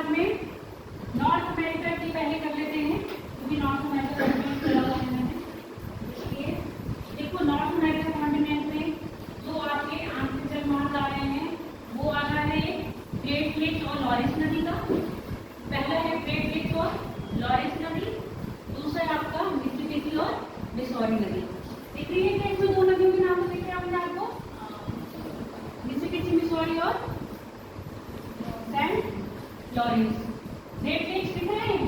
बाद में north America की पहले कर लेते हैं, क्योंकि नॉर्थ अमेरिका कॉन्टिनेंट चला हुआ है मैंने। ये देखो, नॉर्थ अमेरिका कॉन्टिनेंट में जो आपके आंतरिक जलमार्ग आ रहे हैं वो आ रहा है ग्रेट लेक्स और लॉरेंस नदी का। पहला है ग्रेट लेक्स और लॉरेंस नदी, दूसरा है आपका मिसिसिपी और मिसौरी नदी। दिख रही है क्या इसमें दो नदियों के नाम दिख रहे हैं अपने आपको? मिसिसिपी, मिसौरी और सेंट लॉरेंस। ग्रेट लेक्स दिख रहे हैं,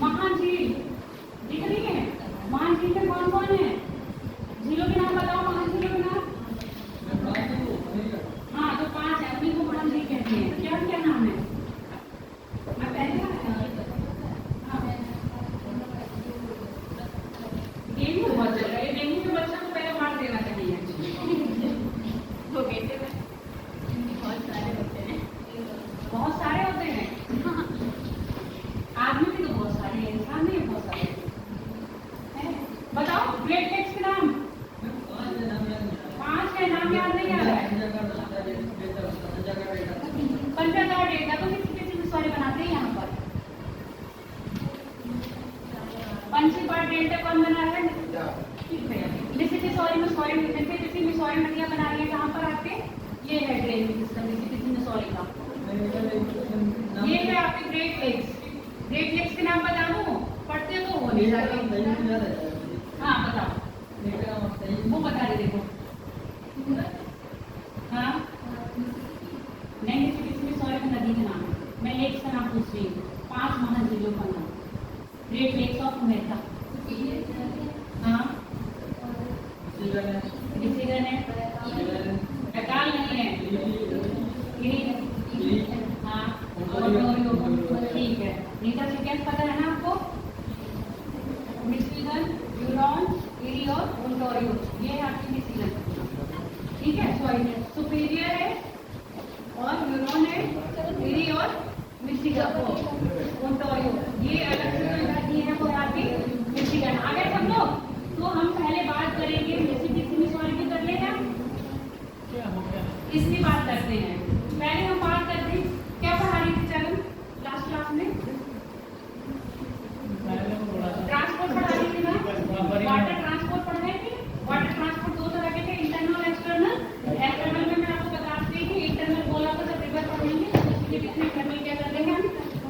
महान झील दिख रही है। महान झील में कौन कौन है? झीलों के नाम बताओ, महान झीलों के नाम। हाँ, तो 5 है, उन्हीं को महान झील कहते हैं। क्या क्या नाम है? मैं पहले डेंगू बहुत चल रहा है। डेंगू के बच्चों को पहले मार देना चाहिए। वो कहते हैं बहुत सारे होते हैं, बहुत सारे होते हैं। आदमी भी तो बहुत सारे हैं, इंसान नहीं बहुत सारे हैं। बताओ ग्रेट लेक्स के नाम। 5 है, नाम याद नहीं आ रहा है। पंचाकार डेल्टा तो किसी मिसौरी बनाते हैं यहाँ पर। पंचीपाट डेल्टा कौन बना रहा है? मिसिसिपी मिसौरी, मिसिसिपी मिसौरी नदियाँ बना रही है कहाँ पर आपके? ये है ड्रेनेज सिस्टम मिसिसिपी मिसौरी का। ये है आपके ग्रेट लेक्स। ग्रेट लेक्स के नाम बता दूं? पढ़ते तो हो नहीं जाते। हाँ बताओ, वो बता रहे देखो। हाँ नहीं, मिसिसिपी मिसौरी की नदी का नाम है। मैं लेक्स का नाम पूछ रही हूँ, 5 महान झीलों का नाम। Great Lakes of America. हाँ मिशिगन है, अकाल नहीं है, हाँ ठीक है। नीता सिकेंस पता है ना आपको? मिशिगन, ह्यूरॉन, इरी और ओंटारियो, ये है आपकी मिशिगन। ठीक है, सॉरी सुपीरियर है और ह्यूरॉन है, इरी और मिशिगन, ओंटारियो ये अलग से जाती है। वो आपकी मिशिगन। आ गए सब लोग? तो हम पहले बात करेंगे मिसिसिपी मिसौरी की। कर लेना, इसकी बात करते हैं। पहले हम बात करते हैं, क्या पढ़ा रही थी चलो लास्ट क्लास में? ट्रांसपोर्ट पढ़ा रही थी ना, वाटर ट्रांसपोर्ट पढ़ रहे थे। वाटर ट्रांसपोर्ट 2 तरह के थे, इंटरनल और एक्सटर्नल। एक्सटर्नल में मैं आपको बताती थी कि इंटरनल बोला तो जब रिवर पढ़ेंगे तो उसके कितने इंटरनल क्या कर लेंगे, हम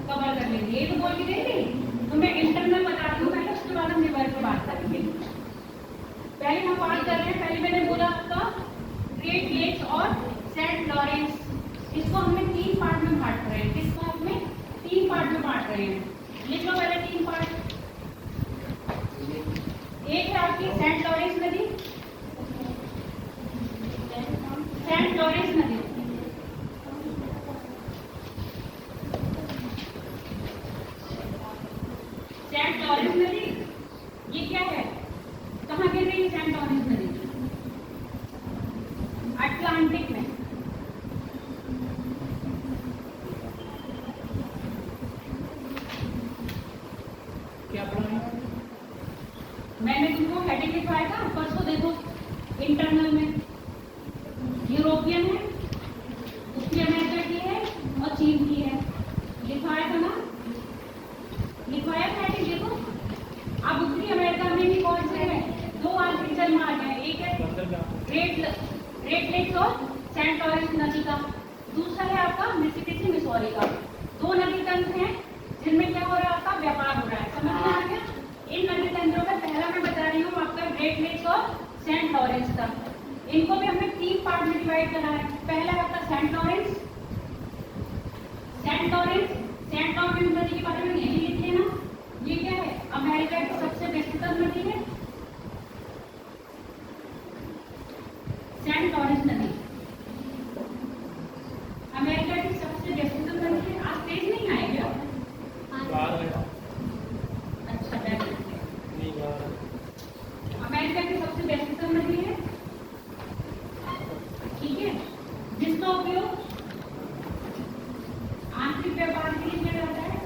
कवर कर लेंगे। ये तो बोल के दे रही, तो मैं इंटरनल बताती हूँ पहले, उसके बाद हम रिवर की बात करेंगे। पहले हम बात कर रहे हैं, पहले मैंने बोला आपका ग्रेट लेक्स और सेंट लॉरेंस। इसको हमने 3 पार्ट में बांट रहे हैं। किस पार्ट में? 3 पार्ट में बांट रहे हैं। लिख लो पहले 3 पार्ट। एक है आपकी सेंट लॉरेंस नदी, सेंट लॉरेंस नदी। सेंट लॉरेंस नदी ये क्या है? कहाँ गिर रही है सेंट लॉरेंस नदी? अटलांटिक में। क्या पढ़ा? मैंने तुमको हेडिंग लिखवाया था परसों, देखो इंटरनल में यूरोपियन है, उत्तरी अमेरिका की है और चीन की है। लिखवाया था ना, लिखवाया था हेडिंग देखो। अब उत्तरी अमेरिका में भी कौन से है? 2 आंतरिक जलमार्ग है। एक है ग्रेट लेक्स और सेंट लॉरेंस नदी का, दूसरा है आपका मिसिसिपी मिसौरी का। 2 नदी तंत्र हैं जिनमें क्या हो रहा है, आपका व्यापार हो रहा है। समझ में आ गया? इन नदी तंत्रों का पहला मैं बता रही हूँ आपका ग्रेट लेक्स और सेंट लॉरेंस का। इनको भी हमने 3 पार्ट में डिवाइड करा है। पहला है आपका सेंट लॉरेंस। सेंट लॉरेंस नदी के बारे में यही लिख लेना। ये क्या है? अमेरिका की सबसे व्यस्ततम नदी है सेंट लॉरेंस नदी। अमेरिका की सबसे व्यस्ततम नदी है। आज तेज नहीं आएगा? अच्छा, अमेरिका की सबसे व्यस्ततम नदी है, ठीक है, जिसका उपयोग आंतरिक व्यापार के लिए किया जाता है।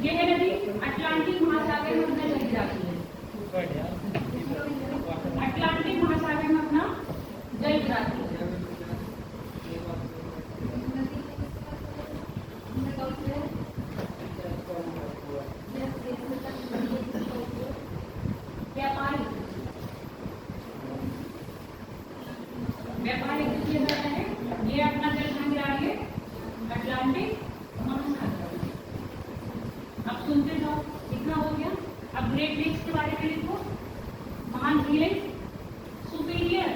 यह नदी अटलांटिक महासागर में अपना चली जाती है। अटलांटिक महासागर में अपना व्यापार एक दूसरे का है। ये अपना जल कहाँ गिरा रही है, अटलांटिक महासागर। अब सुनते जाओ, इतना हो गया। अब ग्रेट लेक्स के बारे में लिखो, महान झीलें, सुपीरियर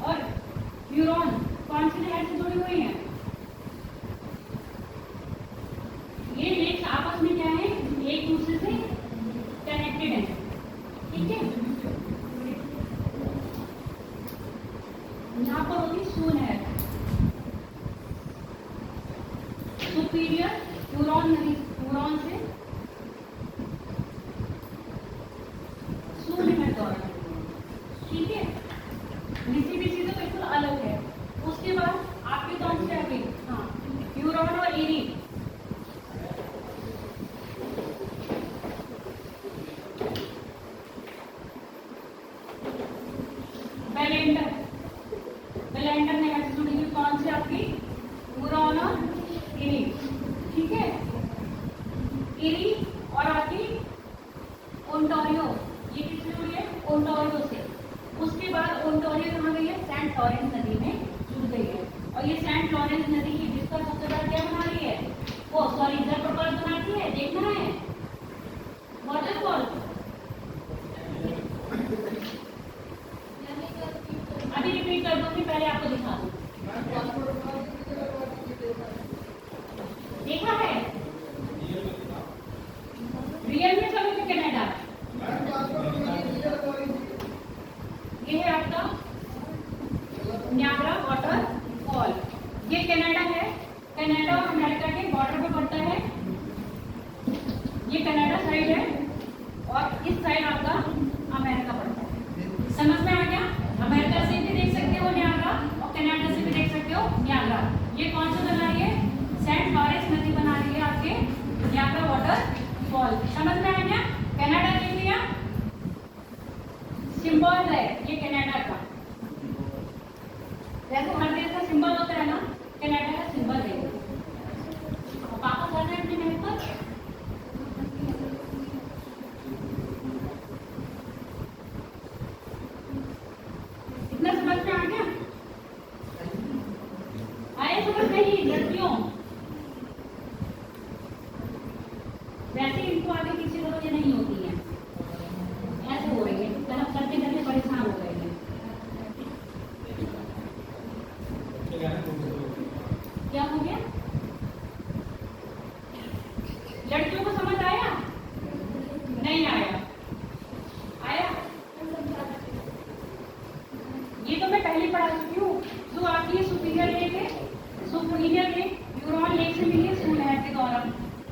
और ह्यूरॉन कौन सी नहर से जुड़ी हुई हैं? ये लेक्स आपस में क्या है, एक दूसरे से कनेक्टेड है, ठीक है। यहाँ पर होगी सू नहर, सुपीरियर ह्यूरॉन नदी, ह्यूरॉन से सू नहर द्वारा, ठीक है। मिसिसिपी तो बिल्कुल अलग है। उसके बाद आपके कौन से आगे, हाँ, ह्यूरॉन और एरी, बेलेंडर, बेलेंडर नहर से जुड़ी हुई कौन सी आपकी, ह्यूरॉन और एरी, ठीक है। एरी और आपकी ओंटारियो, ये किससे जुड़ी है, ओंटारियो से। उसके बाद ओंटारियो कहाँ गई है, सेंट लॉरेंस नदी में जुड़ गई है। और ये सेंट लॉरेंस नदी की जिसका सबसे बड़ा क्या बना रही है, वो सॉरी जलप्रपात बनाती है, देखना है, वाटरफॉल। अभी रिपीट कर दूंगी, पहले आपको दिखा दूं। देखा है रियल में चलो कि कनाडा, ये है आपका न्यागरा वाटरफॉल। ये कनाडा है, कनाडा और अमेरिका के बॉर्डर पर पड़ता है। ये कनाडा साइड है और इस साइड आपका अमेरिका पड़ता है। समझ में आ गया? अमेरिका से भी देख सकते हो न्यागरा और कनाडा से भी देख सकते हो न्यागरा। ये कौन सा बना रही है, सेंट लॉरेंस नदी बना रही है आपके न्यागरा वाटरफॉल। समझ में आ गया? कनाडा देख लिया, सिंबल है ये कनाडा का, जैसे हर देश का सिंबल होता है ना, कनाडा का सिंबल है। वापस आ जाए अपने मेरे पर, इतना समझ में आ गया? आए समझ नहीं लड़कियों, वैसे इनको आगे किसी को ये नहीं होती है, ऐसे हो रही है, मतलब करते करते परेशान हो गए हैं। क्या हो गया? लड़कियों को समझ आया? नहीं आया? आया? ये तो मैं पहले पढ़ा चुकी हूँ। जो आपकी सुपीरियर लेक है, सुपीरियर लेक ह्यूरॉन लेक से मिली है सू नहर के द्वारा,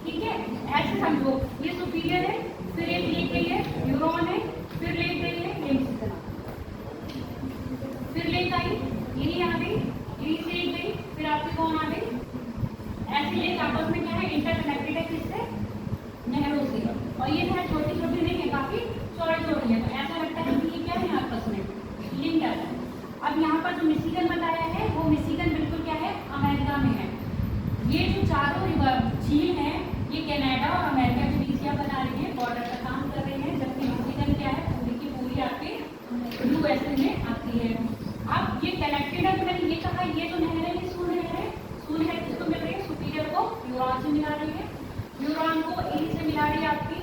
ठीक है। ऐसे समझो, ये सुपीरियर है, फिर एक लेक गई है ह्यूरॉन है, फिर लेक गई है लेम्सिसना, फिर लेक आई इरी आ गई, इरी से एक गई, फिर आपकी कौन आ गई। ऐसे लेक आपस में क्या है, इंटरकनेक्टेड है, किससे, नहरों से। और ये नहर छोटी छोटी नहीं है, काफी चौड़ी चौड़ी है, तो ऐसा लगता है कि ये क्या है आपस में लिंक है। अब यहाँ पर जो मिशिगन बताया है, वो मिशिगन बिल्कुल क्या है, अमेरिका में है। ये जो चारों रिवर झील है, ये कनाडा और अमेरिका के बीच क्या बना रही है, बॉर्डर का काम कर रही है, जबकि मिशिगन क्या है, पूरी की पूरी आपके यूएसए में आती है। अब ये कनेक्टेड है, तो मैंने ये कहा, ये जो नहर है, ये सू नहर है। सू नहर किसको मिल रही है, सुपीरियर को ह्यूरॉन से मिला रही है, ह्यूरॉन को एरी से मिला रही है आपकी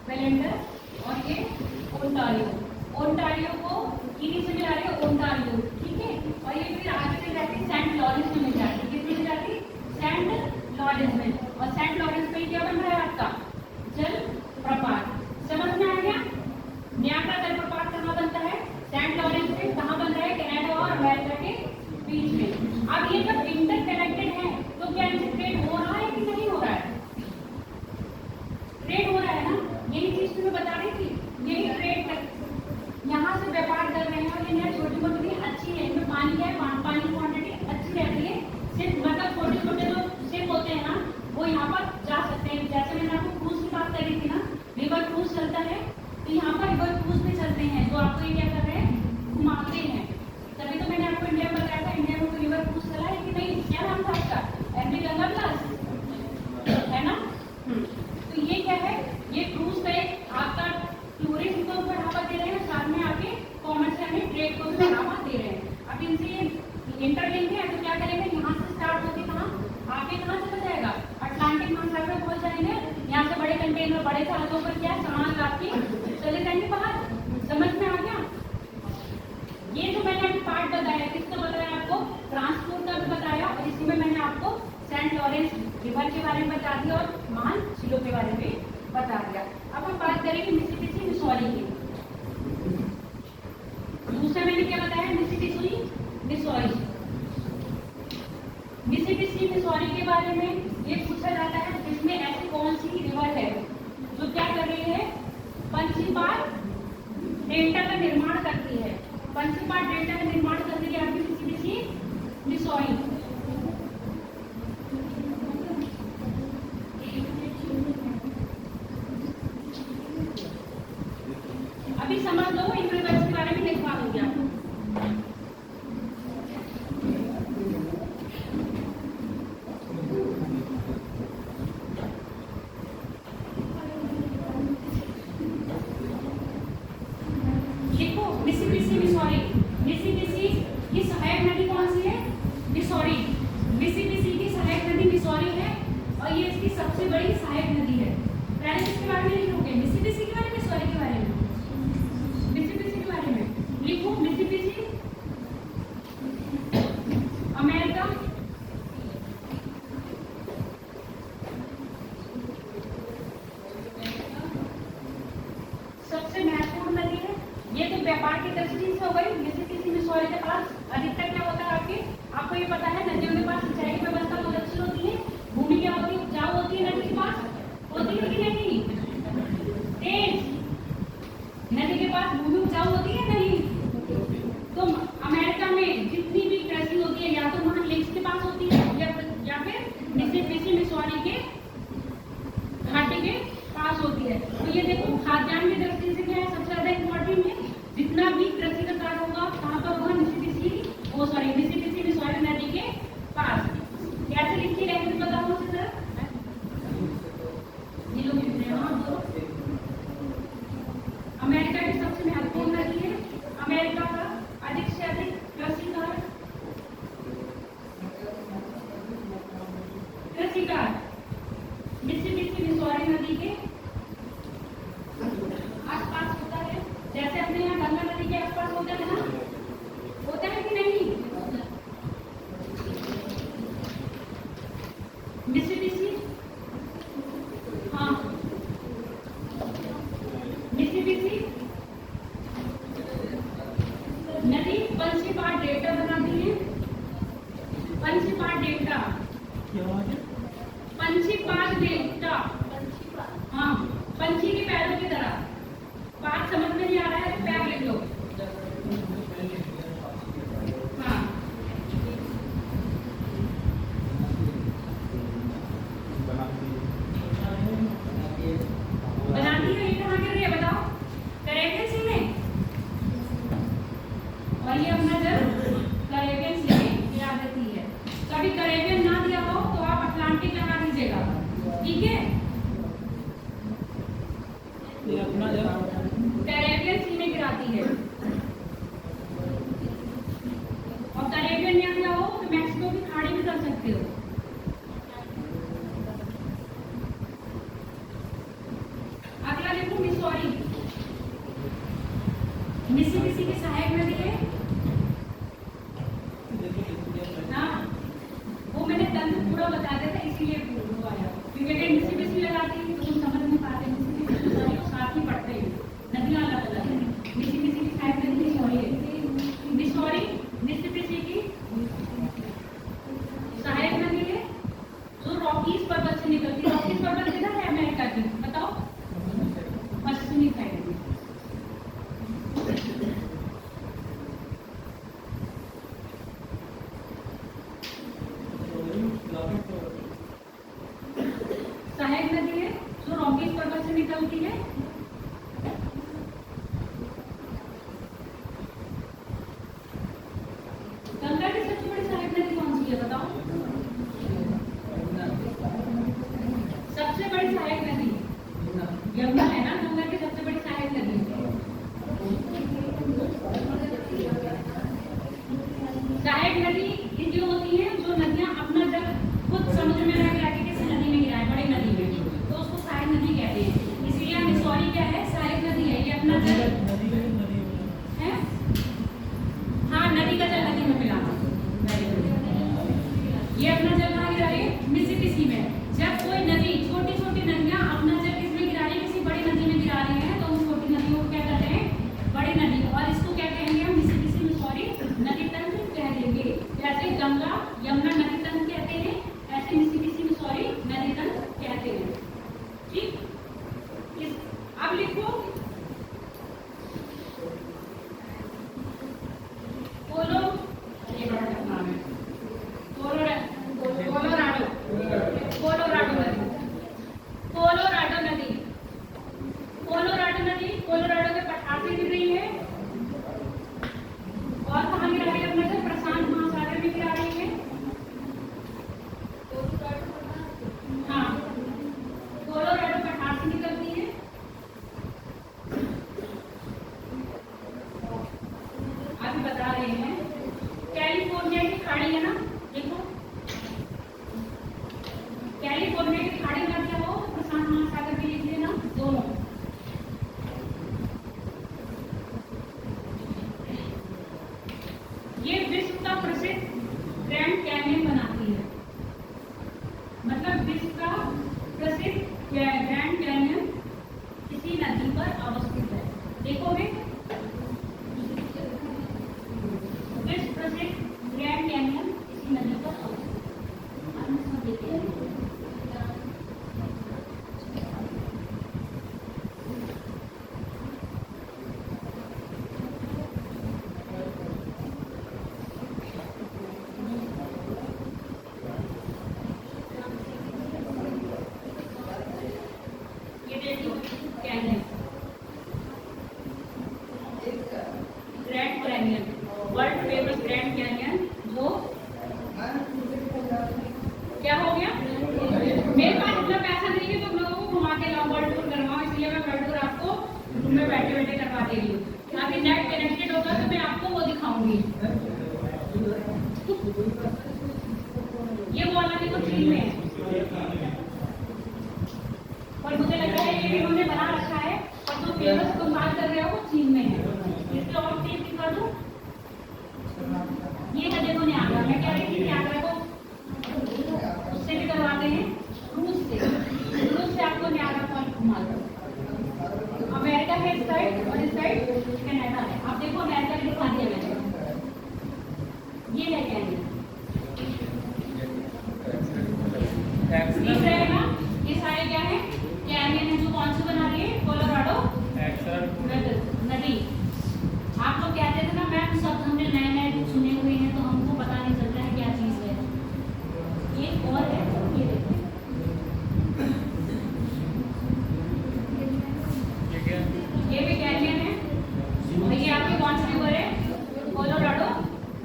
बेलेंडर, और ये ओंटारियो, ओंटारियो को एरी से मिला रही है ओंटारियो, ठीक है। और ये फिर आगे चल जाती है सेंट लॉरेंस में मिल जाती है, किसमें मिल जाती है, सेंट लॉरेंस में। और सेंट लॉरेंस में क्या बन रहा है आपका, जल प्रपात। समझ में आ गया? न्यागरा जलप्रपात कहाँ बनता है, सेंट लॉरेंस में। कहाँ बन रहा है, कनाडा और अमेरिका के बीच में। अब ये जब इंटरकनेक्टेड है, तो क्या इनसे ट्रेड हो रहा है कि नहीं हो रहा है, ट्रेड हो रहा है ना, यही चीज तुम्हें बता रही थी, यही ट्रेड कर, यहाँ से व्यापार कर रहे हैं। और ये नहर छोटी मोटी अच्छी है, इनमें पानी है, पानी की क्वांटिटी अच्छी रहती है, सिर्फ मतलब छोटे छोटे जो शिप होते हैं ना, वो यहाँ पर जा सकते हैं। जैसे मैंने आपको क्रूज की बात करी थी ना, रिवर क्रूज चलता है, तो यहाँ पर रिवर क्रूज भी चलते हैं, जो आपको ये क्या कर रहे हैं, घुमाते हैं। तभी तो मैंने आपको इंडिया में बताया था, इंडिया में कोई रिवर क्रूज चला है कि नहीं, क्या नाम था उसका, एमवी गंगा क्लास है ना। तो ये क्या है, ये क्रूज का एक आपका टूरिज्म को बढ़ा हवाई जहाजों पर क्या सामान ला के चले जाएंगे बाहर। समझ में आ गया? ये जो मैंने अभी पार्ट बताया, किसका बताया आपको? ट्रांसपोर्ट का भी बताया, और इसी में मैंने आपको सेंट लॉरेंस रिवर के बारे में बता दिया और महान झीलों के बारे में बता दिया। अब हम बात करेंगे मिसिसिपी मिसौरी की। दूसरा मैंने क्या बताया? Mississippi Missouri. मिसिसिपी मिसौरी के बारे में ये पूछा जाता है जिसमें ऐसी कौन सी रिवर है जो क्या कर रही है? पंचीपाद डेल्टा का निर्माण करती है। पंचीपाद डेल्टा का निर्माण कर रही है आपकी मिसिसिपी मिसौरी। अभी समझ लो, इन रिवर्स के बारे में लिखवा दूंगी आपको। देखो मिसिसिपी मिसौरी, मिसिसिपी की सहायक नदी कौन सी है? मिसौरी। मिसिसिपी की सहायक नदी मिसौरी है और ये इसकी सबसे बड़ी सहायक नदी है। पहले किसके बारे में लिखोगे? मिसिसिपी के बारे में, मिसौरी के बारे में? मिसिसिपी के बारे में लिखो। मिसिसिपी अमेरिका सबसे महत्वपूर्ण नदी है। ये तो व्यापार की दृष्टि से हो गई। मिसिसिपी मिसौरी के पास अधिकतर क्या होता है आपको ये पता है, नदियों के पास सिंचाई की व्यवस्था बहुत अच्छी होती है। भूमि क्या होती है? उपजाऊ होती है। नदी के पास होती है कि नहीं? तेज। नदी के पास भूमि उपजाऊ होती है नहीं? तो अमेरिका में जितनी भी कृषि होती है या तो वहां लेक्स के पास होती है या फिर मिसिसिपी मिसौरी के घाटी के पास होती है। तो ये देखो खाद्यान्न की दृष्टि से क्या है सबसे ज्यादा इम्पोर्टेंट है? जितना भी कृषि का कार्य होगा कहाँ पर होगा? मिसिसिपी मिसौरी नदी के पास। कैसे लिखी रहेगी बताओ मुझे जरा। ये लोग लिख रहे हैं। हाँ, अमेरिका की सबसे महत्वपूर्ण नदी है। अमेरिका का अधिक से अधिक कृषि कार्य मिसिसिपी मिसौरी नदी के आसपास होता है। जैसे अपने यहाँ गंगा नदी के आसपास होता है ना, होता है कि नहीं? मिसिसिपी, हाँ, मिसिसिपी नदी पंचीपाद डेल्टा बनाती है। पंचीपाद डेल्टा, पंचीपाद डेल्टा, हाँ, पंछी के पैरों की तरह। बात समझ में नहीं आ रहा है तो पैर लिख लो। हाँ, बनाती है। ये कहाँ गिर रही है बताओ? कैरेबियन सी में। और ये अपना जब कैरेबियन सी में गिरा देती है। कभी कैरेबियन ना दिया हो तो आप अटलांटिक लगा दीजिएगा, ठीक है? ये अपना जब कैरेबियन सी में गिराती है। और कैरेबियन ना दिया हो तो मैक्सिको की खाड़ी में कर सकते हो। अगला देखो मिसौरी। मिसिसिपी की सहायक नदी है ना, वो मैंने तंत्र पूरा बता दिया था इसलिए वो आया। क्योंकि अगर मिसिसिपी लगाती तो तुम समझ नहीं पाते। मिसिसिपी मिसौरी साथ ही पढ़ते हैं, नदियां अलग अलग है। मिसिसिपी की सहायक नदी मिसौरी है। मिसौरी मिसिसिपी की सहायक नदी है जो रॉकीज पर्वत से निकलती है। रॉकीज पर्वत किधर है अमेरिका की बताओ? पश्चिमी साइड में। पठार से गिर रही है, और कहाँ गिरा रही है अपने से? प्रशांत महासागर में गिरा रही है। हाँ, कोलोराडो पठार से निकलती है। अभी बता रहे हैं, कैलिफोर्निया की खाड़ी है ना, देखो कैलिफोर्निया की खाड़ी का क्या हो, प्रशांत महासागर के नीचे ना, दोनों। ये विश्व का प्रसिद्ध ग्रैंड कैन्यन बनाती है, मतलब विश्व का प्रसिद्ध ग्रैंड कैन्यन किसी नदी पर अवस्थित है। देखोगे, विश्व प्रसिद्ध ग्रैंड कैन्यन किसी नदी पर अवस्थित है। ये देखो Canyon, grand Canyon, world famous grand Canyon, जो क्या हो गया? मेरे पास इतना पैसा नहीं है तुम लोगों को घुमा के लाओ, वर्ल्ड टूर करवाओ, इसलिए मैं वर्ल्ड टूर आपको रूम में बैठे बैठे करवा दे रही हूँ। अभी नेट कनेक्टेड होगा तो मैं आपको वो दिखाऊंगी। ये वाला भी तो चीन में है, और मुझे लगता है ये इन्होंने बना रखा है, और जो फेमस तुम बात कर रहे हो वो चीन में है। इसके और टेप दिखा दूं, ये है देखो न्यायागरा। मैं कह रही थी न्यायागरा को उससे भी करवाते हैं, रूस से आपको न्यायागरा पॉइंट घुमा दो। अमेरिका है इस साइड, और इस साइड कनाडा है। आप देखो अमेरिका भी दिखा दिया मैंने, ये है कैन्यन, दिख रहे हैं ना? ये सारे क्या है? कैन्यन है, जो कौन सी बना रही है? कोलोराडो नदी। आप लोग कहते थे ना मैम, सब हमने नए नए सुने हुए हैं तो हमको पता नहीं चलता है क्या चीज है। एक और है, ये देखो, ये भी कैन्यन है, और ये आपकी कौन सी रिवर है? Colorado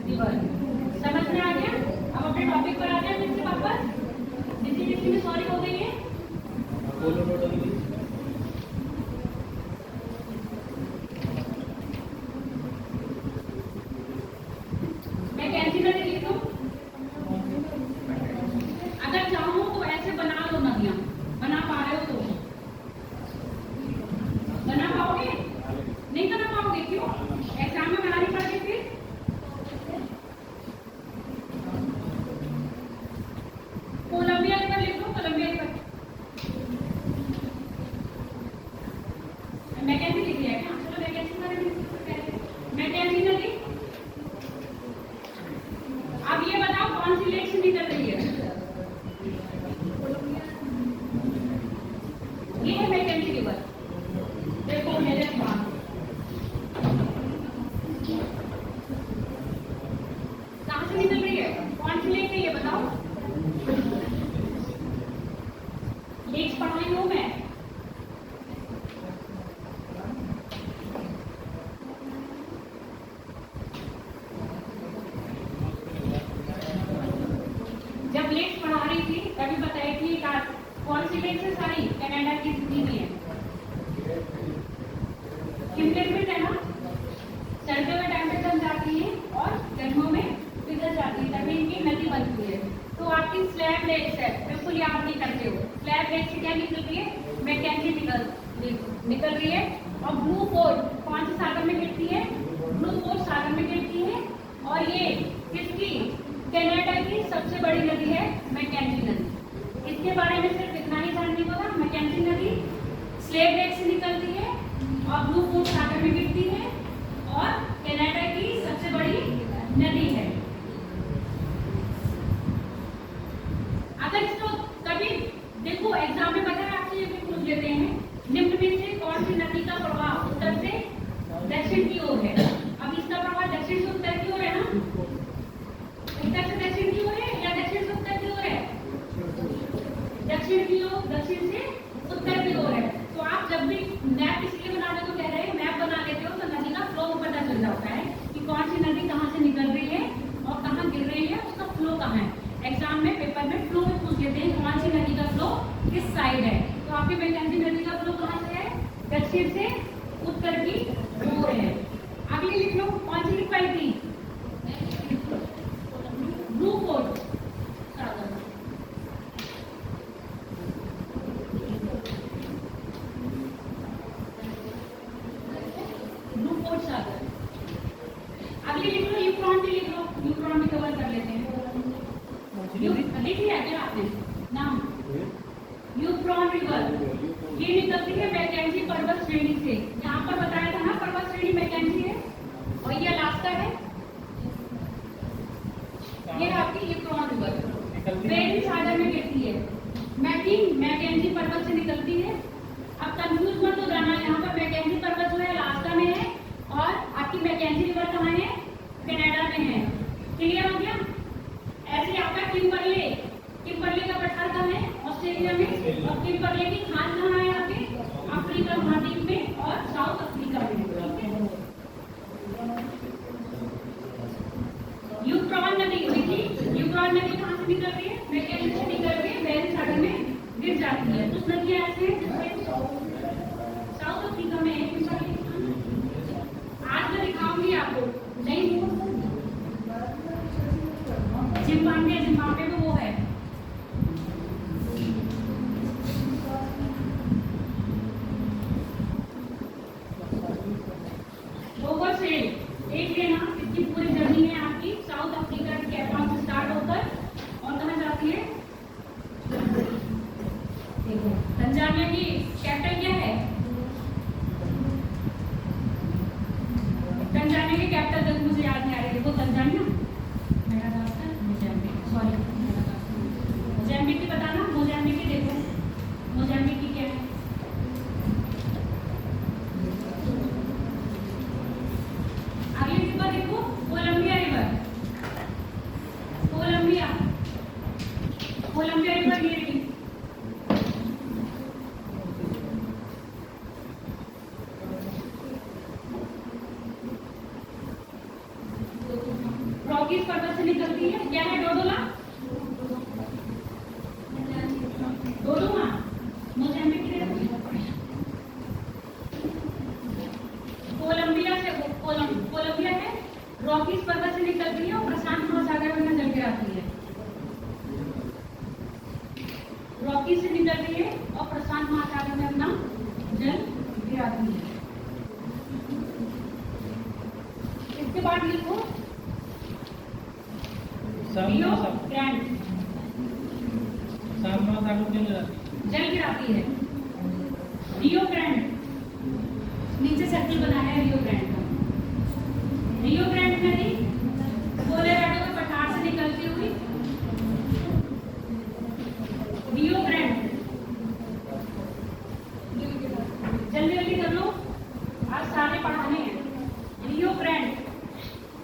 river. समझ में आ गया? अब अपने टॉपिक पर आ जाए फिर से वापस। जितनी में सॉरी हो गई है, मैं कैंची नदी लिख दूं? अगर चाहो तो ऐसे बना लो नदियां, बना पा रहे हो तो बना पाओगे? नहीं बना पाओगे, क्यों? एग्जाम में बनानी पड़ेगी फिर। कोलंबिया रिवर लिख दो, कोलंबिया रिवर। मैकेंजी लिख दिया क्या? चलो मैकेंजी नदी। अब ये बताओ कौन सी लेक से निकल रही है? ये है मैकेंजी रिवर। देखो मेरे पास कहाँ से निकल रही है? कौन सी लेक है ये बताओ? लेक्स पढ़ाई हूँ मैं। जब लेक्स पढ़ा रही थी तभी बताई थी कौन सी लेक्स है? सारी कनाडा की सिटी में है। किम्बलेट है ना, सर्दियों में टाइम पे जम जाती है और गर्मियों में पिघल जाती है, तभी इनकी नदी बनती है। तो आपकी स्लैब लेक्स है, बिल्कुल याद नहीं करते हो। स्लैब लेक से क्या निकल रही है? मैकेंजी निकल रही है। और ब्लू फोर्ट कौन से सागर में गिरती है? ब्लू फोर्ट सागर में गिरती है। और ये किसकी? कनाडा की सबसे बड़ी नदी है मैकेंजी नदी। इसके बारे में सिर्फ इतना ही जानने को था, मैकेंजी नदी स्लेव लेक से निकलती है और ब्लू फोर्ट सागर में गिरती है और कनाडा की सबसे बड़ी नदी है। अगर इसको कभी देखो एग्जाम में पता है आपसे ये भी पूछ लेते हैं, निम्न में से कौन सी नदी का प्रवाह उत्तर से साइड है, तो आपकी मैकेंजी नदी का फ्लो कहाँ से है? दक्षिण से उत्तर की ओर है। अगली लिख लो, कौन सी लिख पाई थी? ब्लू फोर्ट सागर। ब्लू फोर्ट सागर। अगली लिख लो, यूफ्रॉन भी लिख लो, यूफ्रॉन भी कवर कर लेते हैं। लिख लिया क्या आपने नाम? यूफ्रॉन रिवर ये निकलती है मैकेंजी पर्वत श्रेणी से। यहाँ पर बताया था ना पर्वत श्रेणी मैकेंजी है, और ये अलास्का है। ये आपकी यूफ्रॉन रिवर बेरिंग सागर में गिरती है। मैकेंजी पर्वत से निकलती है। अब कंफ्यूज मत हो जाना, यहाँ पर मैकेंजी पर्वत जो है अलास्का में है, और आपकी मैकेंजी रिवर कहाँ है? कनाडा में है। क्लियर हो गया? ऐसे आपका किम्बरले का पठार कहाँ है? ऑस्ट्रेलिया में। और किम्बरले की खान कहाँ है? आपके अफ्रीका महाद्वीप में और साउथ अफ्रीका में। यूफ्रॉन नदी देखिए, यूफ्रॉन नदी कहाँ से निकल रही है? मैकेंजी से निकल के बेरिंग सागर में गिर जाती है। कुछ नदियां ऐसे हैं जिससे साउथ अफ्रीका में है। आज मैं दिखाऊंगी आपको, नहीं जिम्बाब्वे में वो है। ओवर से एक लेना, इसकी पूरी जर्नी है आपकी साउथ अफ्रीका के केप टाउन से स्टार्ट होकर और कहाँ जाती है? देखो तंजानिया की कैपिटल क्या है? तंजानिया की कैपिटल तक मुझे याद नहीं आ रही। देखो तंजानिया, मोजाम्बिक की बताना, मोजाम्बिक की देखो, मोजाम्बिक की क्या है? अगली रिवर देखो, कोलंबिया रिवर। कोलंबिया रिवर ये रही। रॉकीज पर्वत से निकलती है। क्या है? डोडोला, डोडोमा, मोजाम्बिक की कोलंबिया है। रॉकीज पर्वत से निकलती है और प्रशांत महासागर में जल गिराती है। रॉकीज से निकल रही है और प्रशांत महासागर में अपना जल गिराती है। इसके बाद लिखो रियो ग्रैंड, जल गिराती है। रियो ग्रैंड, नीचे सर्कल बना है रियो ग्रैंड का। रियो ग्रैंड नदी कोलोराडो के पठार से निकलती हुई, रियो ग्रैंड, जल्दी जल्दी कर लो, आज सारे पढ़ाने हैं। रियो ग्रैंड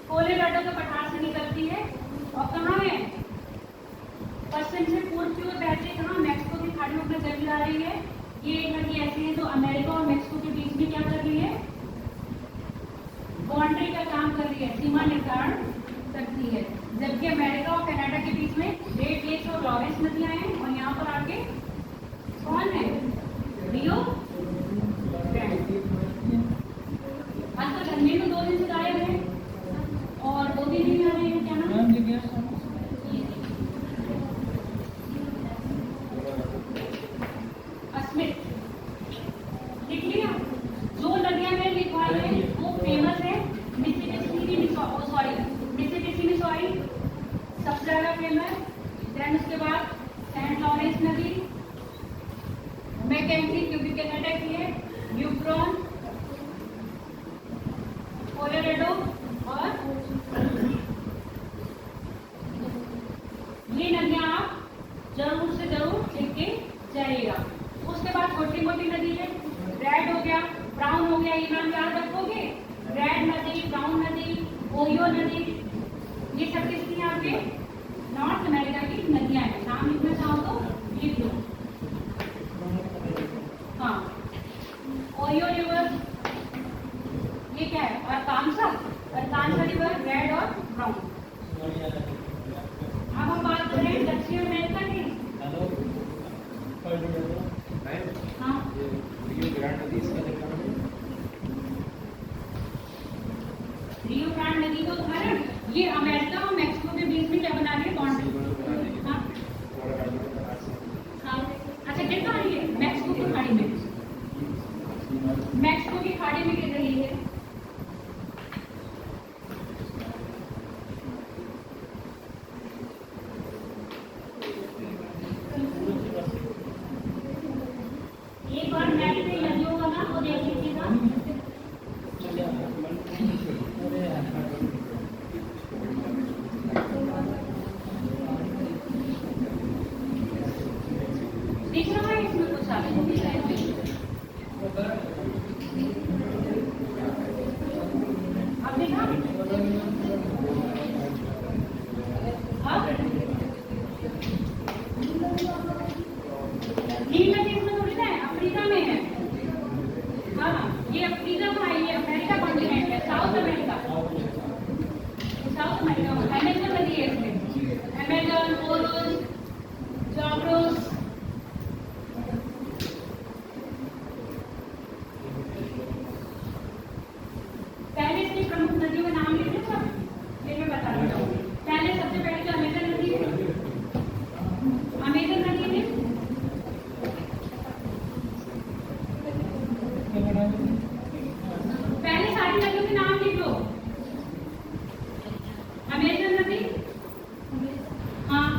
कोलोराडो के पठार से निकलती है और कहाँ है? पश्चिम से पूर्व की ओर बहती, कहाँ? मैक्सिको की खाड़ी में अपना जल गिरा रही है। ये एक नदी ऐसी है जो अमेरिका और मैक्सिको के बीच में क्या कर रही है? बाउंड्री का काम कर रही है, सीमा निर्धारण करती है। जबकि अमेरिका और कनाडा के बीच में ग्रेट लेक्स और लॉरेंस नदियां हैं, और यहाँ पर आगे कौन है? रियो ग्रैंड। आज तो ठंडी में 2 दिन से गायब है और 2 दिन आ रहे हैं। क्या नाम? अस्मित। लिख लिया? जो नदियां में लिखवाई है वो फेमस है। मिसिसिपी मिसौरी सबसे ज्यादा फेमस। देन उसके बाद सेंट लॉरेंस नदी, मैकेंजी क्योंकि कनाडा की है, यूफ्रॉन, कोलोराडो, और ये नदियां आप जरूर से जरूर लिख के जाइएगा। उसके बाद छोटी मोटी नदी है, रेड हो गया, ब्राउन हो गया, ये नाम याद रखोगे। रेड नदी, ब्राउन नदी, ओहियो नदी, ये सब किसकी हैं? आपके नॉर्थ अमेरिका की नदियां हैं। नाम लिखना चाहो तो लिख लो। हाँ, ओहियो रिवर, ये क्या है? अरकानसा रिवर, रेड और ब्राउन। अब हम बात करें दक्षिण अमेरिका की। हाँ रियो ग्रांड नदी का उदाहरण ये अमेरिका और मैक्सिको के बीच में क्या बना रही है बाउंड्री। हाँ हाँ अच्छा गिर कहाँ रही है मैक्सिको की खाड़ी में, मैक्सिको की खाड़ी में गिर रही है। एक बार मैप पे नदियों का ना वो देख लीजिएगा। दिख रहा है इसमें कुछ आगे अब देखा नील नदी इसमें थोड़ी ना है, अफ्रीका में है। हाँ ये अफ्रीका का है, ये अमेरिका कॉन्टिनेंट है, साउथ अमेरिका, साउथ अमेरिका में अमेजन नदी है इसमें, अमेजन ओरोस जाब्रोस। पहले इसकी प्रमुख नदियों के नाम लिखे सब फिर मैं बता रहा हूँ। पहले सबसे पहले तो अमेजन नदी है, अमेजन नदी में पहले सारी नदियों के नाम लिख लो। अमेजन नदी, हाँ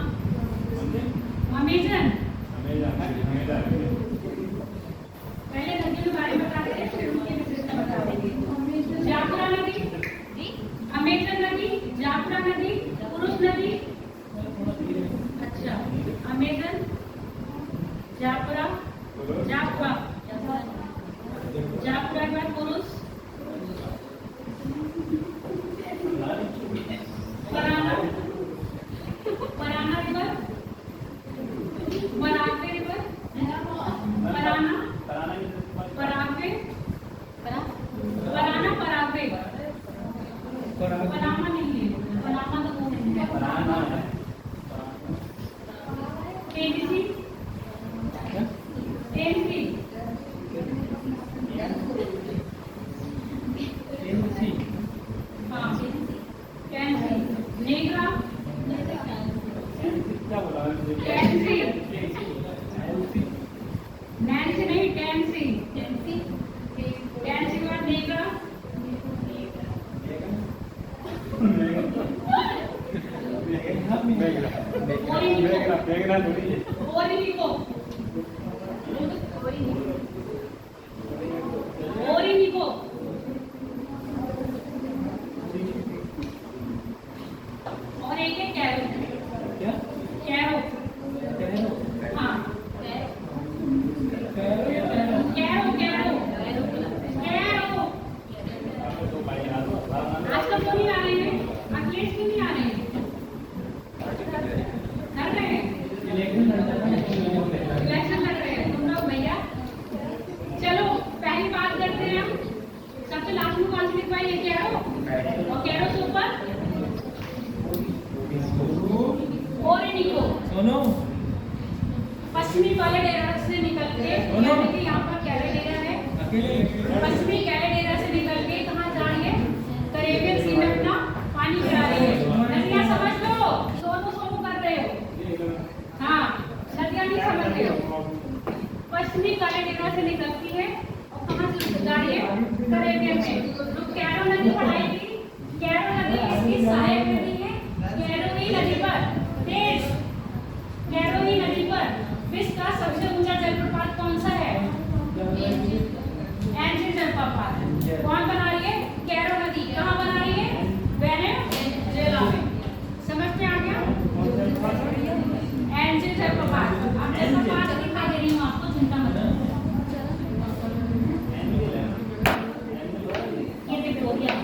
अमेजन, पहले नदियों के बारे में बताते हैं फिर उनकी विशेषता बता देंगे। जाफरा नदी, अमेजन नदी, जाफरा नदी, पुरुष नदी, अच्छा अमेजन, जाफरा, जाफरा, जाफरा के बाद पुरुष, Parana, Parana river, Paraguay river, Parana, Paraguay, Parana Paraguay, Panama नहीं है, पनामा तो वो नहीं है, टेनेसी, टेनेसी, हाँ टेनेसी, नेग्रा, टेनेसी, नैन्सी नहीं टेनेसी, टेनेसी के बाद नेग्रा, ओरिनिको, ओरिनिको, और एक है कैरो, कैरो, हाँ कैरो, कैरो, कैरो। आजकल क्यों नहीं आ रहे हैं, अखिलेश क्यों नहीं आ रहे हैं, लड़ रहे हैं, इलेक्शन लड़ रहे हैं तुम लोग भैया। चलो पहली बात करते हैं हम, सबसे लास्ट में कौन सी लिखवाई है कैरो, और कैरो से ऊपर ओरिनिको, पश्चिमी कैलेडेरा से निकल के, यानी कि यहाँ पर कैलेडेरा है, पश्चिमी कैलेडेरा से निकल के कहाँ जा रही है, कैरेबियन सी में अपना पानी गिरा रही है। नदियाँ समझ लो, सोनू सोनू कर रहे हो, हाँ नदियाँ नहीं समझ रहे हो। पश्चिमी कैलेडेरा से निकलती है और कहाँ से जा रही है, कैरेबियन में। तो कैरो नदी पढ़ाएगी, कैरो नदी इसकी सहायक नदी है, कैरोई नदी पर तेज, कैरोई नदी पर विश्व का सबसे ऊंचा जलप्रपात कौन सा है, एंजिल जलप्रपात। कौन बना रही है, कैरो नदी, कहाँ बना रही है, वेनेजुएला में। समझ में आ गया, एंजिल जलप्रपात। अब जलप्रपात दिखा दे रही हूँ आपको, चिंता मत करो। ये देखो गया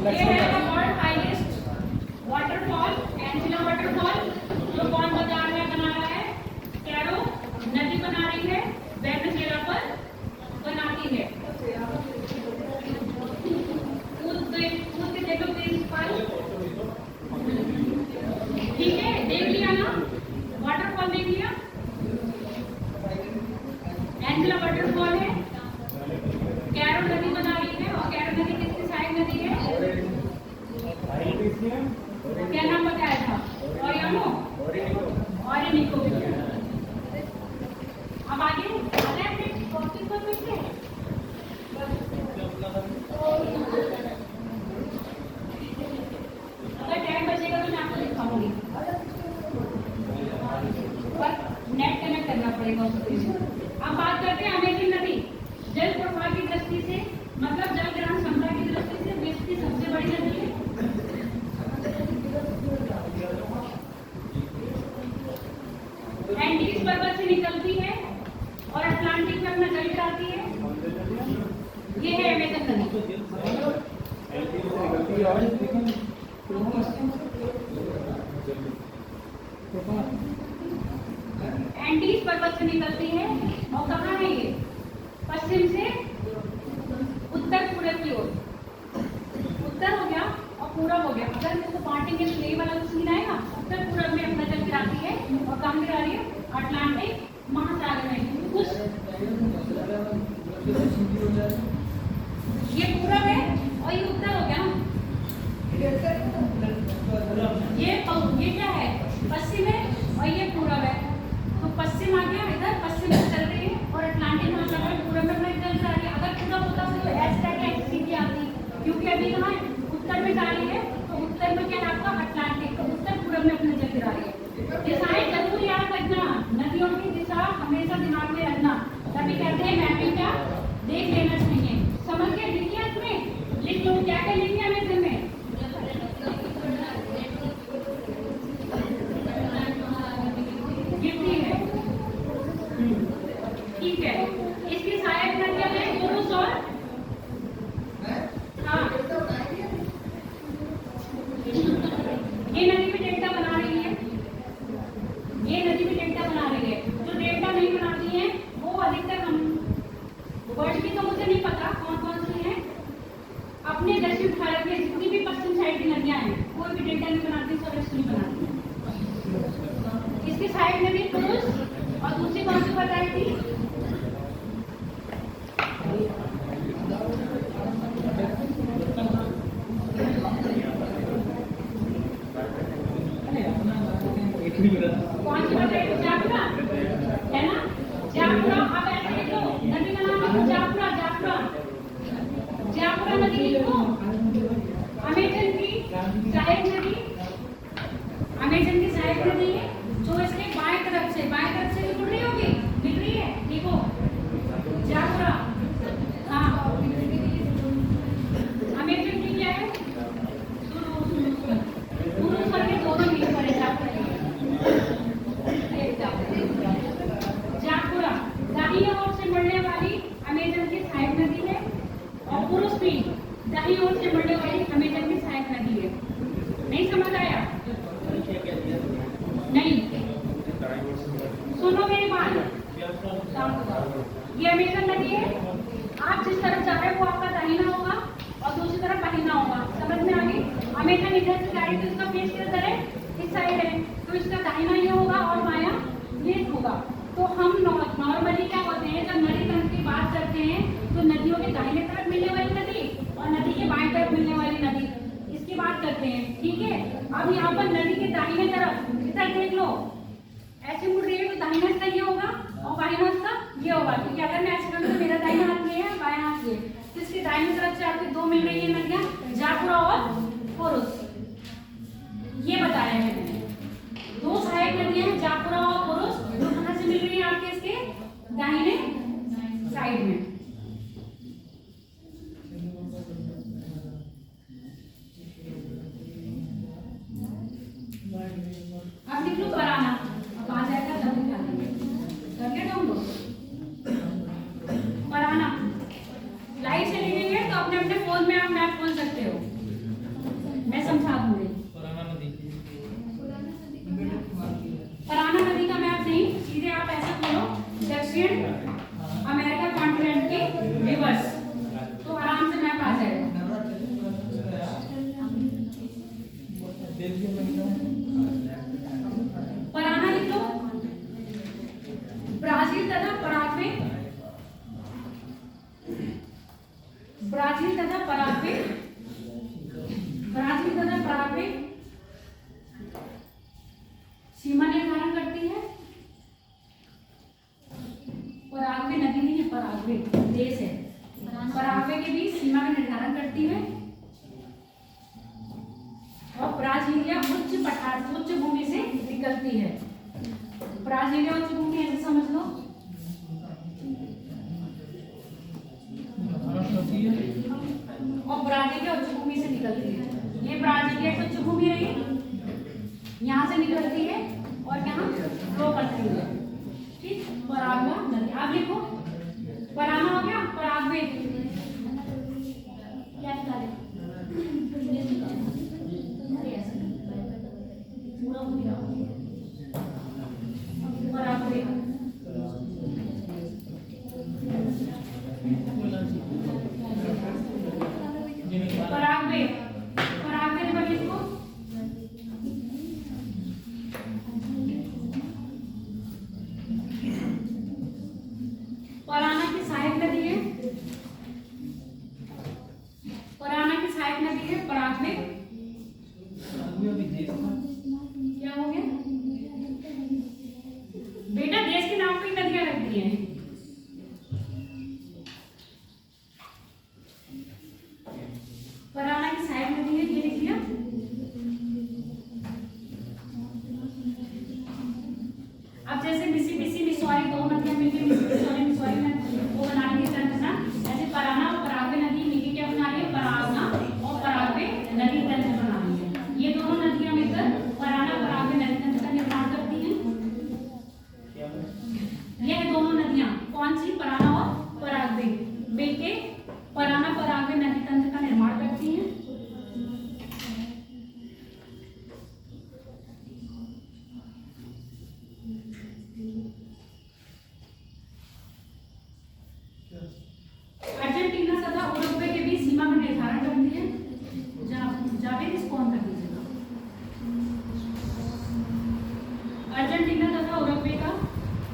ये है world highest waterfall, Angela waterfall, जो कौन बना रहा है, कैरो नदी बना रही है, वेनेजुएला पर बनाती है। क्या नाम बताया था? ओरियानो, ओरिनिको। अब आगे आ गए अपने टॉपिक पर फिर से। अगर टाइम बचेगा तो मैं आपको दिखाऊंगी, पर नेट कनेक्ट करना पड़ेगा उसके लिए। अब बात करते हैं अमेजन नदी। जल प्रवाह की दृष्टि से, मतलब जल ग्रहण क्षमता की दृष्टि से विश्व की सबसे बड़ी नदी है। एंडीज पर्वत से निकलती है और अटलांटिक में अपना जल गिराती है। ये है अमेजन नदी। एंडीज पर्वत से निकलती है और कहाँ है ये? पश्चिम से उत्तर पूरब की ओर। उत्तर हो गया और पूरब हो गया। अगर इसको बांटेंगे तो ये वाला तो सीन आएगा। उत्तर पूरब में अपना जल गिराती है और कहाँ गिरा रही है? अटलांटिक महासागर में। कुछ ये पूरब है और ये उत्तर हो गया। ये क्या है? पश्चिम है और ये पूरब है। तो पश्चिम आ गया, इधर पश्चिम में चल रही है और अटलांटिक महासागर पूरब में अपना जल गिरा रही है। अगर पूरब होता तो ऐसी सीधी आती, क्योंकि अभी कहाँ उत्तर में जा रही है, तो उत्तर में क्या है आपका? अटलांटिक। तो उत्तर पूरब में अपना जल गिरा रही है। दिशाएं जरूर याद रखना, नदियों की दिशा हमेशा दिमाग में रखना। तभी कहते हैं मैपिंग का देख लेना चाहिए। समझ के लिखिए, इसमें लिख लो क्या क्या लिखिए अमेजन में। गिफ्टी है, ठीक है। इसकी सहायक नदियां हैं पुरुष और हाँ, ये नदी में डेल्टा बना रही है। ये नदी में डेल्टा बना रही है। जो डेल्टा नहीं बनाती है वो अधिकतर हम वर्ल्ड की तो मुझे नहीं पता कौन कौन सी है। अपने दक्षिण भारत में जितनी भी पश्चिम साइड की नदियां हैं कोई भी डेल्टा नहीं बनाती, सब नहीं बनाती है। इसकी सहायक नदी पुरुष और दूसरी कौन सी बताई थी? कौन सी बताई थी? जाफरा है ना, जाफरा। अब ऐसे लिखो, नदी का नाम है जाफरा। जाफरा, जाफरा नदी लिखो। अमेजन की सहायक नदी, अमेजन की सहायक नदी है जो इसके बाएं तरफ से गुजर रही होगी, दिख रही है, देखो जाफरा। हाँ, अमेजन की क्या है? पुरुष करके दोनों मिल कर जाफरा दाहिनी ओर से बढ़ने वाली अमेजन की सहायक नदी है और पुरुष भी दाहिनी ओर से बढ़ने वाली अमेजन की सहायक नदी है। नहीं समझ आया? नहीं, सुनो मेरी बात। ये अमेजन नदी है। आप जिस तरफ जा रहे हैं वो आपका दाहिना होगा और दूसरी तरफ बाहिना होगा। समझ में आ गई? अमेजन इधर से जा रही है तो इसका फेस किधर है? इस साइड है, तो इसका दाहिना ये होगा और बायां ये होगा। तो हम नॉर्मली क्या होते हैं, जब नदी तंत्र की बात करते हैं तो नदियों के दाहिने तरफ मिलने वाली नदी और नदी के बाएं तरफ मिलने वाली नदी, इसकी बात करते हैं। ठीक है, अब यहाँ पर नदी के दाहिने तरफ इधर देख लो, ऐसे मुड़ रही है तो दाहिना हिस्सा ये होगा और बायां हिस्सा ये होगा। क्योंकि अगर मैं ऐसे करूँ तो मेरा दाहिना हाथ ये है, बायां हाथ ये, तो इसके दाहिनी तरफ से आपके दो मिल रही है नदियां, जाफरा और पुरुष। ये बताया है मैंने, दो सहायक नदियां हैं जाफरा और पुरुष, जो कहाँ से मिल रही है आपके इसके दाहिने साइड में। अब लिख लो पराना। अब आ जाएगा तब लिखा देंगे। कर लिया डाउन लोग? पराना लाइव चली गई है तो अपने अपने फोन में आप मैप खोल सकते हो, मैं समझा दूंगी। पराना नदी का मैप नहीं, सीधे आप ऐसा खोलो दक्षिण अमेरिका कॉन्टिनेंट के रिवर्स, तो आराम से मैप आ जाएगा। पराना लिख लो। ब्राजील तथा पराग्वे, ब्राजील तथा पराग्वे, ब्राजील तथा पराग्वे पराग्वे देश है, पराग्वे के बीच सीमा का निर्धारण करती है। और ब्राजीलिया उच्च भूमि से निकलती है। ब्राजीलिया उच्च भूमि ऐसे समझ लो, और ब्राजीलिया उच्च भूमि से निकलती है। ये ब्राजीलिया की उच्च भूमि रही, यहाँ से निकलती है और यहाँ फ्लो करती है। ठीक, पराग्वा नदी। आप लिखो, पराना हो गया, पराग्वे क्या निकाले, पराग्वे पराग्वे पराग्वे नंबर लिखो। पराना की सहायक नदी है, पराना की सहायक नदी है पराग्वे। क्या हो गया बेटा, देश के नाम पे ही नदियां लगती हैं। पराना की सहायक नदी है, ये लिख लिया। अब जैसे मिसिसिपी मिसौरी दो नदियां मिलकर मिसौरी में वो बना रही है तंत्र, ऐसे पराना और पराग्वे नदी मिलकर क्या बना रही है, परागना और पराग्वे नदी तंत्र बना रही है। ये दोनों नदियां मिलकर पराना पराग्वे नदी तंत्र का निर्माण करती हैं। यह दोनों नदियां कौन सी, पराना और पराग्वे मिलके पराना पराग्वे नदी तंत्र का निर्माण करती हैं। अर्जेंटीना तथा उरुग्वे के बीच सीमा का निर्धारण करती है। जावेद इसको ऑन कर दीजिएगा। अर्जेंटीना तथा उरुग्वे का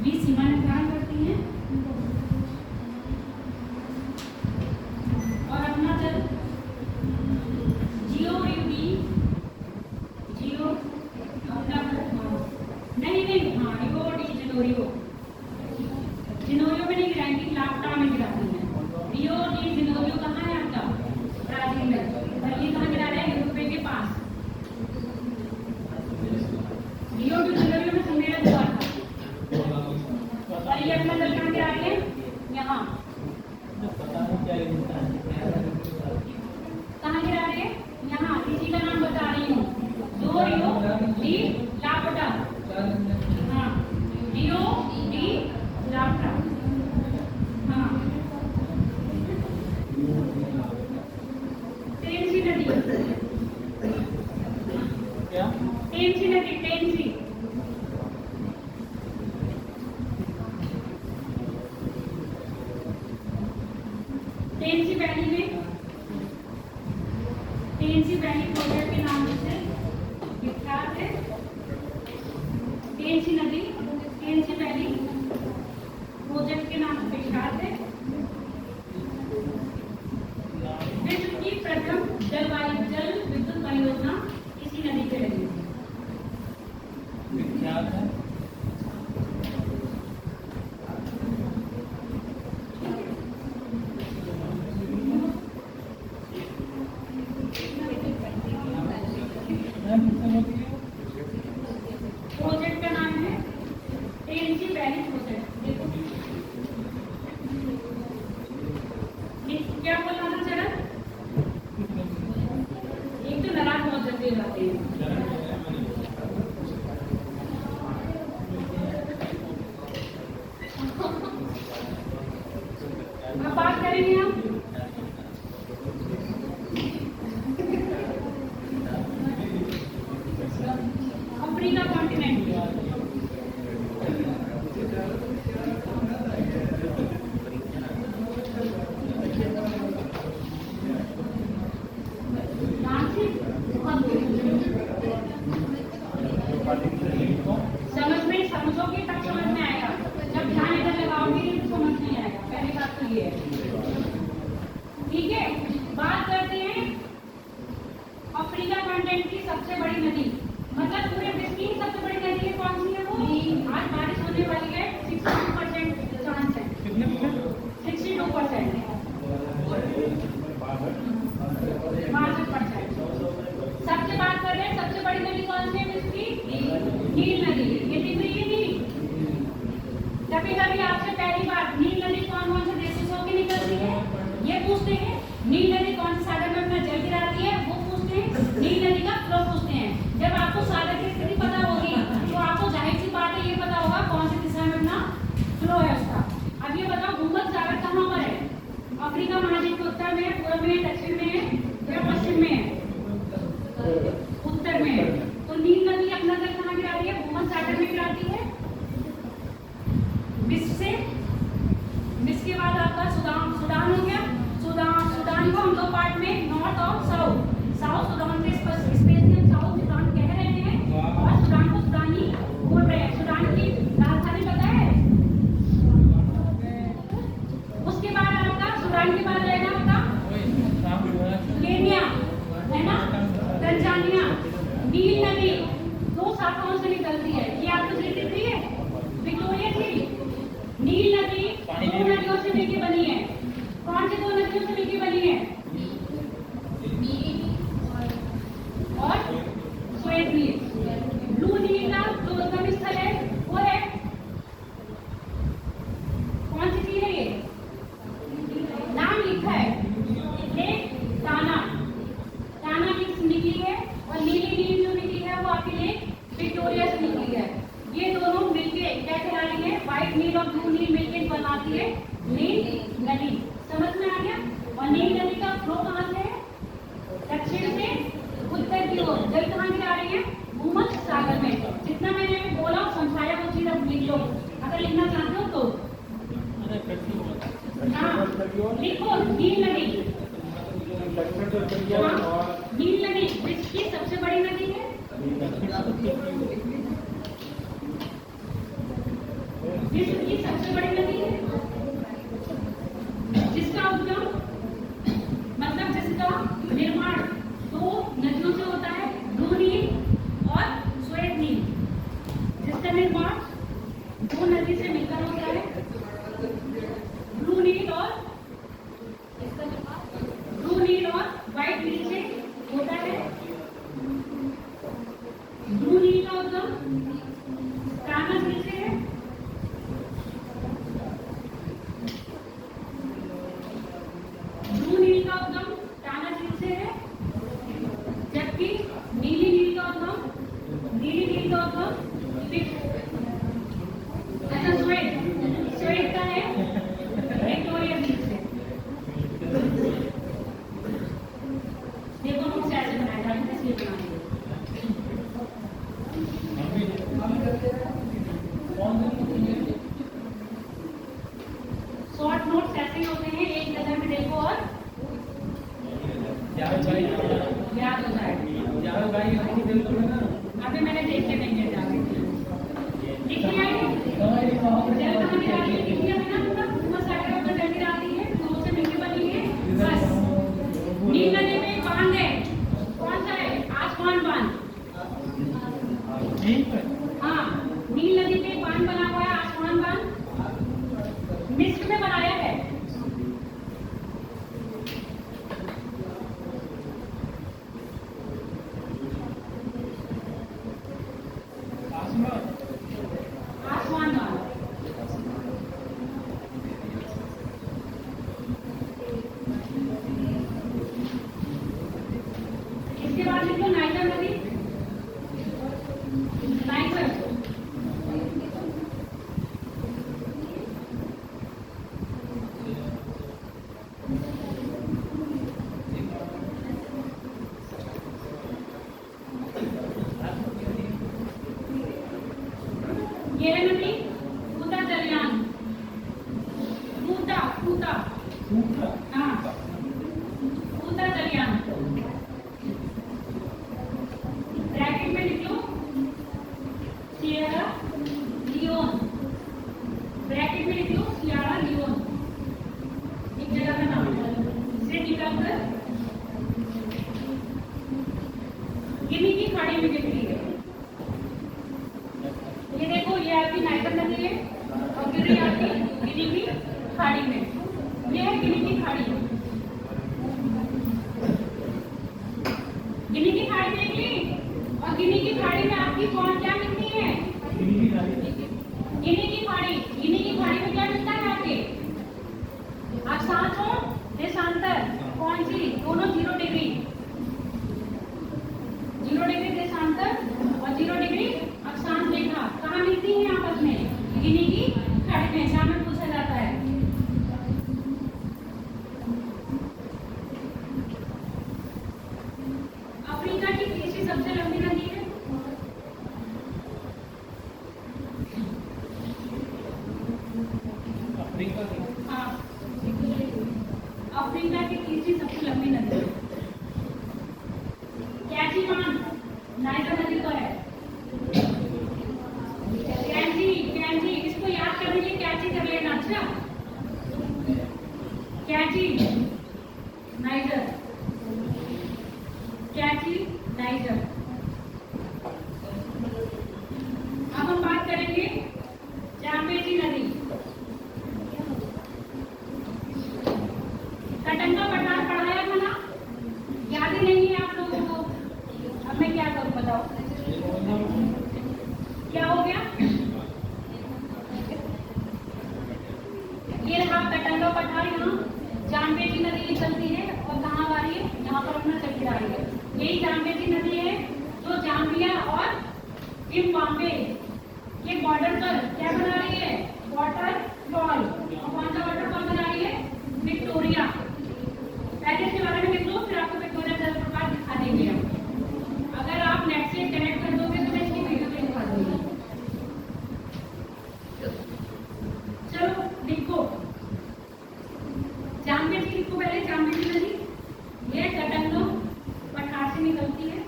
बीच सीमा निर्धारण करती है और अपना जल जियो अपना नहीं हाँ रियो डी जेनेरियो में नहीं गिराएंगी, लाप्टा में गिराती है। रियो डी जेनेरियो कहाँ है आपका, ब्राजील में, और ये कहाँ गिरा रहा है, यूरोपे के पास। रियो डी जेनेरियो में सम्मेलन हुआ था और ये अपना जल कहाँ गिरा रही है, यहाँ कहाँ गिरा रहे हैं, यहाँ इसी का नाम बता रही हूँ, दो रियो डी लाप्टा। हाँ, रियो डी लाप्टा। हाँ, टेंसी नदी, क्या टेंसी नदी, टेंसी टेंसी वैली में, टेंसी वैली प्रोजेक्ट के नाम से विख्यात है। टेंसी नदी टेंसी वैली प्रोजेक्ट के नाम से विख्यात है। विश्व की प्रथम जल विद्युत परियोजना इसी नदी पे लगी थी। विख्यात है। प्रोजेक्ट का नाम है टेंसी वैली प्रोजेक्ट। देखो क्या बोलना था चरण, एक तो नाराज बहुत जल्दी जाते हैं। अब बात करेंगे हम अफ्रीका कॉन्टिनेंट की। समझोगे तब समझ में आएगा, जब ध्यान इधर लगाओगे तो समझ नहीं आएगा। पहली बात तो ये है, ठीक है। बात करते हैं अफ्रीका कॉन्टिनेंट की सबसे बड़ी नदी, मतलब पूरे विश्व की सबसे नील नदी, ये दिख रही है नील। कभी कभी आपसे पहली बार नील नदी कौन कौन से देशों से होकर निकलती है ये पूछते हैं। नील नदी कौन से सागर में अपना जल गिराती है वो पूछते हैं। नील नदी का फ्लो पूछते हैं। जब आपको सागर की स्थिति पता होगी तो आपको जाहिर सी बात है ये पता होगा कौन सी दिशा में अपना फ्लो है उसका। अब ये बताओ भूमध्य सागर कहाँ पर है? अफ्रीका महाद्वीप के उत्तर में है, पूर्व में है, दक्षिण में है या पश्चिम में है? उत्तर में है। तो नील नदी अपना जल कहाँ गिराती है? भूमध्य सागर में गिराती है। मिस्र से, मिस्र के बाद आपका सुडान हो गया। सुडान को हम दो पार्ट में नॉर्थ और साउथ सुडान के स्पेस में हम साउथ सुडान कह रहे हैं और सुडान को सुडानी बोल रहे हैं। सुडान की राजधानी पता है? उसके बाद आपका सुडान के बाद रहेगा आपका केन्या है ना, तंजानिया। नील नदी दो शाखाओं से निकलती है। ये आपको दिख रही है विक्टोरिया की। नील नदी दो नदियों से मिलकर बनी है। कौन सी दो नदियों से मिलकर बनी है? और श्वेत नील। ब्लू नील का जो उद्गम स्थल है वो है कौन सी चीज है? ये नाम लिखा है लेक टाना। टाना निकली है और नीली नील जो निकली है वो आपकी लेक विक्टोरिया से निकली है। ये दोनों मिलके क्या कहलाती है? व्हाइट नील और ब्लू नील मिलके बनाती है नील नदी। समझ में आ गया? और नील नदी का फ्लो कहाँ से है? दक्षिण से उत्तर की ओर। जल कहाँ गिरा रही है? भूमध्य सागर में। जितना मैंने बोला समझाया वो चीज अब लिख लो अगर लिखना चाहते हो तो। हाँ लिखो नील नदी। नील नदी विश्व की सबसे बड़ी नदी है। विश्व की सबसे बड़ी नदी है जिसका उद्गम मतलब जिसका निर्माण दो नदियों से होता है, ब्लू नील और श्वेत नील। जिसका निर्माण दो नदी से मिलकर होता है, ब्लू नील और व्हाइट नील से होता है। ब्लू नील का उद्गम टाना झील से है। ब्लू नील का उद्गम टाना झील से है, जबकि नीली नील का उद्गम अच्छा श्वेत का है विक्टोरिया झील से। देखो मुझसे ऐसे बनाया जाता है इसलिए बनाएंगे। शॉर्ट नोट्स ऐसे होते हैं, एक नजर में देखो और याद हो जाएगा। अभी मैंने देखे नहीं है जाके लिख लिया है। जल कहाँ गिराती है? लिख लिया है ना? पूरा सागर पर जल गिराती है, दो से मिलकर बनी है बस। नील नदी में बांध है, कौन सा है? आसमान बांध। हाँ नील नदी पे बांध बना हुआ है, आसमान बांध। मिस्र में बनाया है। आसमान बांध। इसके बाद लिख लो नाइजर नदी। नाइजर ये है नदी पूता दरियान। पूता हाँ पूता दरियान। ब्रैकेट में लिख लो सियरा लियोन। ब्रैकेट में लिख लो सियरा लियोन, एक जगह का नाम। इसे निकालकर गिनी की खाड़ी में गिर रही है। ये देखो ये आपकी नाइजर नदी है और गिर रही है आपकी गिनी की खाड़ी में। ये है गिनी की खाड़ी। गिनी की खाड़ी देख ली। और गिनी की खाड़ी में आपकी कौन क्या मिलती है? गिनी की खाड़ी में क्या मिलता है आपके? अक्षांश और देशांतर। कौन सी? दोनों 0 डिग्री। 0 डिग्री देशांतर और 0 डिग्री अक्षांश रेखा कहाँ मिलती है आपस में? गिनी की खाड़ी में। एग्जाम में पूछा जाता है। अफ्रीका की तीसरी सबसे लंबी नदी है? हाँ, अफ्रीका की तीसरी सबसे लंबी नदी कैची मान नाइजर नदी तो है। कैंची इसको याद करने के लिए कैची कर लेना। अच्छा, कैची नाइजर, कैची नाइजर। अब हम बात करेंगे जाम्बेजी नदी। कटंगा पठार पढ़ाया था ना? याद ही नहीं है आप लोगों को? अब मैं क्या करूं बताओ? क्या हो गया? ये रहा कटंगा पठार। यहाँ जाम्बेजी नदी निकलती है और कहाँ आ रही है? यहाँ पर अपना चली आ रही है। यही जाम्बेजी नदी है जो जाम्बिया और जिम्बाब्वे के बॉर्डर पर क्या बना रही है? वाटरफॉल। कौन सा वाटरफॉल बना रही है? विक्टोरिया। पहले इसके बारे में लिख लो, फिर आपको विक्टोरिया जलप्रपात दिखा देंगे हम। अगर आप नेट से कनेक्ट कर दोगे तो मैं इसकी वीडियो भी दिखा दूंगी। चलो लिखो, जाम्बेजी लिखो पहले। जाम्बेजी नदी ये कटंगा पठार से निकलती है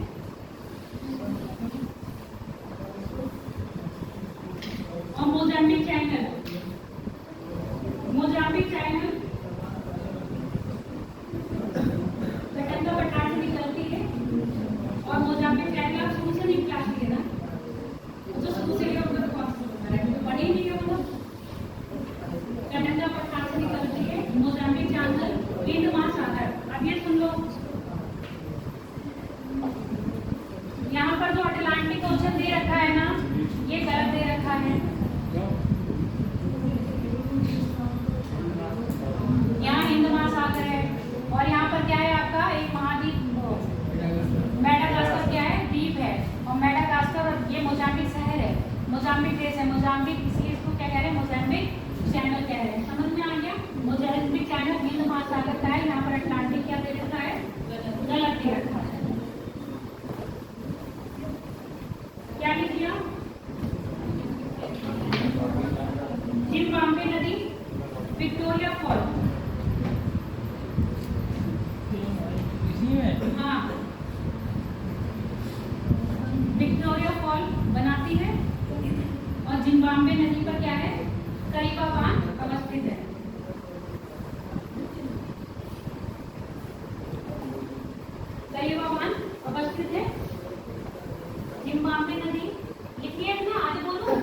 और मोजाम्बिक चैनल कटंगा पठार से निकलती है और मोजाम्बिक चैनल आप शुरू से नहीं क्लास लिए ना? जो शुरू से लिया होगा तो पढ़े ही नहीं होगा। कटंगा पठार से निकलती है, मोजाम्बिक चैनल, हिंद महासागर। अब ये सुन लो, यहाँ पर जो अटलांटिक ओशन दे रखा है ना, ये गलत दे रखा है। यहाँ हिंद महासागर है और यहाँ पर क्या है आपका? एक महाद्वीप मेडागास्कर क्या है? द्वीप है। और मेडागास्कर और ये मोजाम्बिक शहर है, मोजाम्बिक देश है। मोजाम्बिक इसलिए इसको क्या कह रहे हैं? मोजाम्बिक चैनल कह रहे हैं। समझ में आ गया? मोजाम्बिक चैनल हिंद महासागर का है। यहाँ पर अटलांटिक क्या दे रखा है? गलत दे रखा है। क्या लिख दिया? जिम्बाब्वे नदी, विक्टोरिया फॉल। हाँ, विक्टोरिया फॉल बनाती है और जिम्बाब्वे नदी पर क्या है? करीबा बांध अवस्थित है। करीबा बांध अवस्थित है जिम्बाब्वे नदी। लिखिए ना, आज बोलो।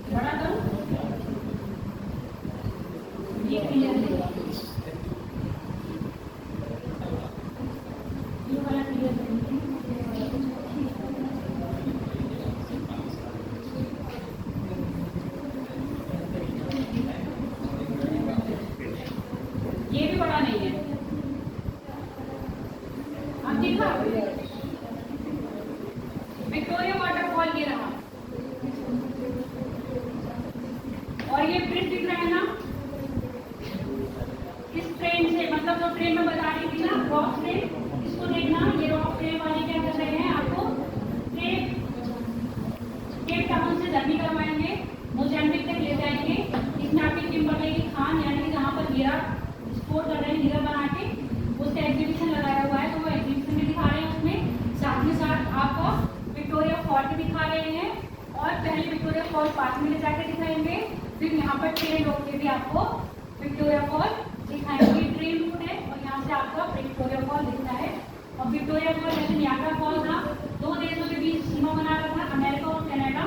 बड़ा करो, ये क्लियर है। ये वाला क्लियर है। ये भी बड़ा नहीं है। अब देखा, विक्टोरिया वाटरफॉल ये रहा और ये ब्रिज दिख रहा है ना? इस ट्रेन से, मतलब जो ट्रेन में बता रही थी ना, रॉक ट्रेन, इसको देखना। ये रॉक ट्रेन वाले क्या कर रहे हैं? आपको केप टाउन से जर्नी करवाएंगे, मोजाम्बिक तक ले जाएंगे। इसमें आपकी किम्बरले की खान यानी कि जहाँ पर हीरा स्टोर कर रहे हैं, हीरा बना के, उसका एग्जीबिशन लगाया हुआ है। तो वो एग्जीबिशन भी दिखा रहे हैं उसमें, साथ में साथ आपको विक्टोरिया फॉल भी दिखा रहे हैं। और पहले विक्टोरिया फॉल पास में ले जाकर दिखाएंगे, फिर यहाँ पर ट्रेन रोक के भी आपको विक्टोरिया फॉल दिखाएंगे। ट्रेन रूट है और यहाँ से आपका विक्टोरिया फॉल दिखता है। और विक्टोरिया फॉल जैसे नियाग्रा फॉल था, 2 देशों के बीच सीमा बना रहा था, अमेरिका और कनाडा।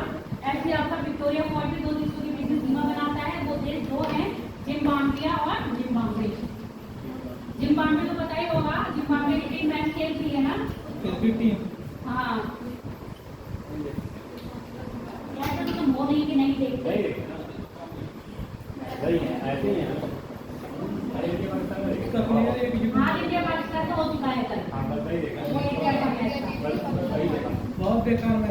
ऐसे आपका विक्टोरिया फॉल भी 2 देशों के बीच में सीमा बनाता है। वो देश 2 हैं, जिम्बाब्वे और जिम्बाब्वे। हाँ ऐसा तो तुम बोल रही कि नहीं देखते। हाँ इंडिया पाकिस्तान का हो चुका है कल। वो इंडिया का मैच था। बहुत बेकार में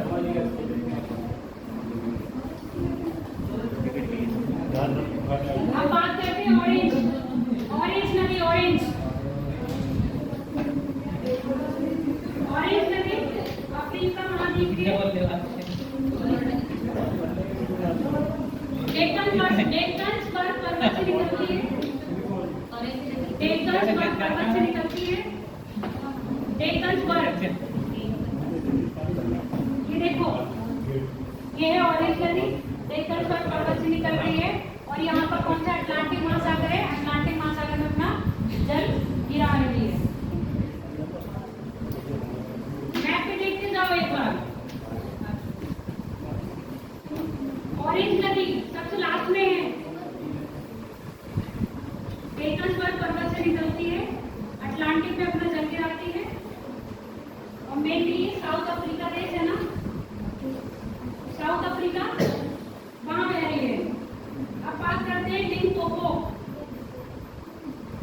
अब बात करते हैं ऑरेंज। ऑरेंज नदी, ऑरेंज ऑरेंज नदी अफ्रीका महाद्वीप के डेक्कन पर पर्वत से निकलती है। डेक्कन पर पर्वत से निकलती है। डेक्कन पर ये देखो, ये है ऑरेंज नदी, डेक्कन पर पर्वत से निकल रही है। और यहाँ पर कौन सा अटलांटिक महासागर है? अटलांटिक महासागर में अपना जल गिरा रही है। मैप पे देखते जाओ एक बार। ऑरेंज नदी सबसे लास्ट में है। डेक्कन पर पर्वत से निकलती है, अटलांटिक में अपना जल गिराती है। और मेनली साउथ अफ्रीका देश है ना, साउथ अफ्रीका वहां बह रही है। अब बात करते हैं लिम्पोपो।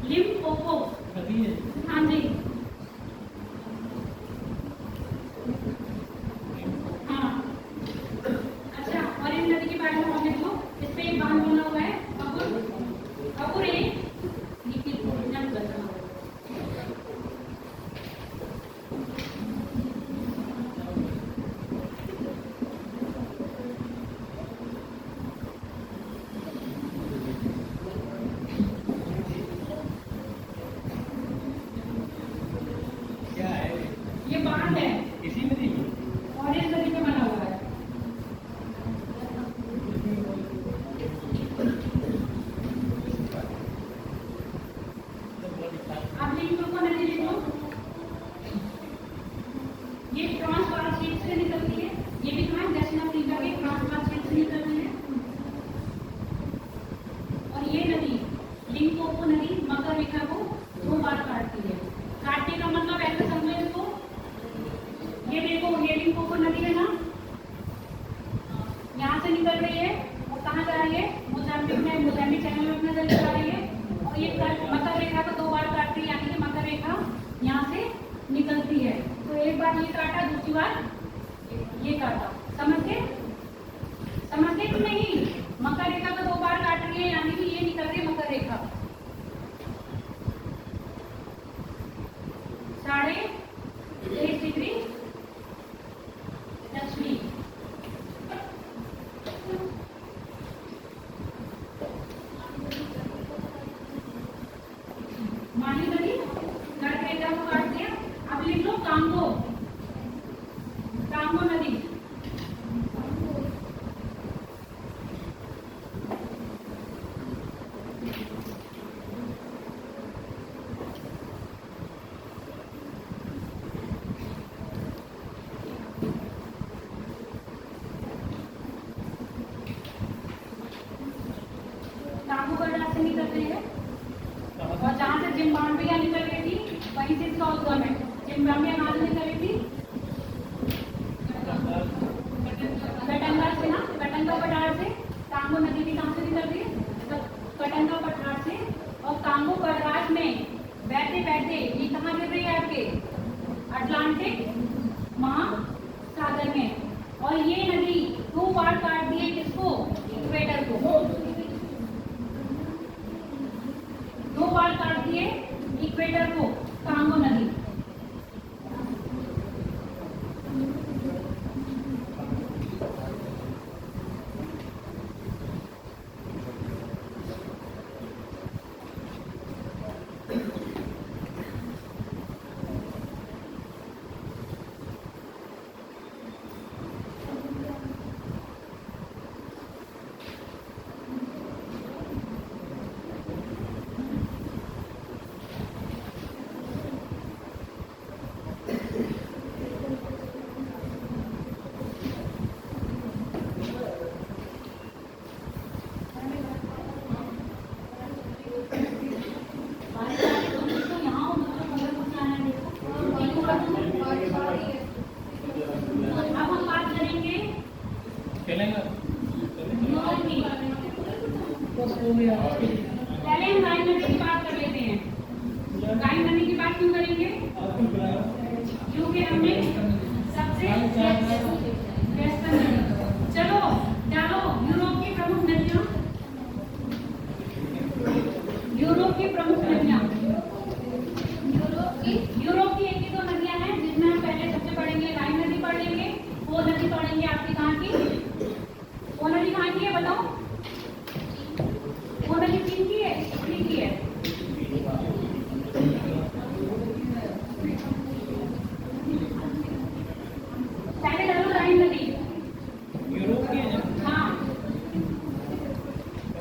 लिम्पोपो हाँ जी, हाँ अच्छा। ऑरेंज नदी के बारे में हम लिख लो। इस पे एक बांध बना हुआ है अबुर ये बांध है, इसी नदी ऑरेंज नदी पे बना हुआ है। अब लिम्पोपो नदी लिख लो। ये ट्रांसवाल क्षेत्र से निकलती है। ये भी कहाँ? दक्षिण अफ्रीका के ट्रांसवाल क्षेत्र से निकल रही है। और ये नदी लिम्पोपो नदी मकर रेखा को 2 बार काटती है। काटने का मतलब ऐसे समझो इसको, ये देखो ये लिम्पोपो नदी है ना, यहाँ से निकल रही है और कहाँ जा रही है? मोजाम्बिक में, मोजाम्बिक चैनल में अपना जल जा रही है। और ये मकर रेखा को 2 बार काटती है, यानी कि मकर रेखा यहाँ से निकलती है। तो एक बार ये काटा, दूसरी बार ये काटा। समझ गए? समझ गए कि नहीं? मकर रेखा को 2 बार काट रही है, यानी कि ये निकल रही है मकर रेखा 23.5 डिग्री दक्षिणी। माली नदी कर्क रेखा को काट दिया। अब लिख लो कांगो। कांगो नदी कांगो गढ़वाल से निकल रही है। और जहाँ से जिम्बाब्वे निकल रही थी वहीं से इसका उद्गम है। जिम्बाब्वे कहाँ से निकल रही थी? कटंगा से ना, कटंगा पठार से। कांगो नदी भी कहाँ से निकल रही है? तो कटंगा पठार से। और कांगो पठार में बहते बहते ये कहाँ गिर रही है? आपके अटलांटिक महासागर में। और ये नदी 2 बार काट दी है किसको? इक्वेटर को। 2 बार काट दिए इक्वेटर को कांगो नदी। फिर हमने सबसे व्यस्त नदी। चलो डालो यूरोप की प्रमुख नदियां। यूरोप की प्रमुख नदियां, यूरोप की एक ही दो नदियां हैं जिसमें हम पहले सबसे पढ़ेंगे राइन नदी पढ़ लेंगे। वो नदी पढ़ेंगे आपकी कहाँ की, वो नदी कहाँ की है बताओ? वो नदी चीन की है, इटली की है? पहले डालो राइन नदी। यूरोप की है। हाँ,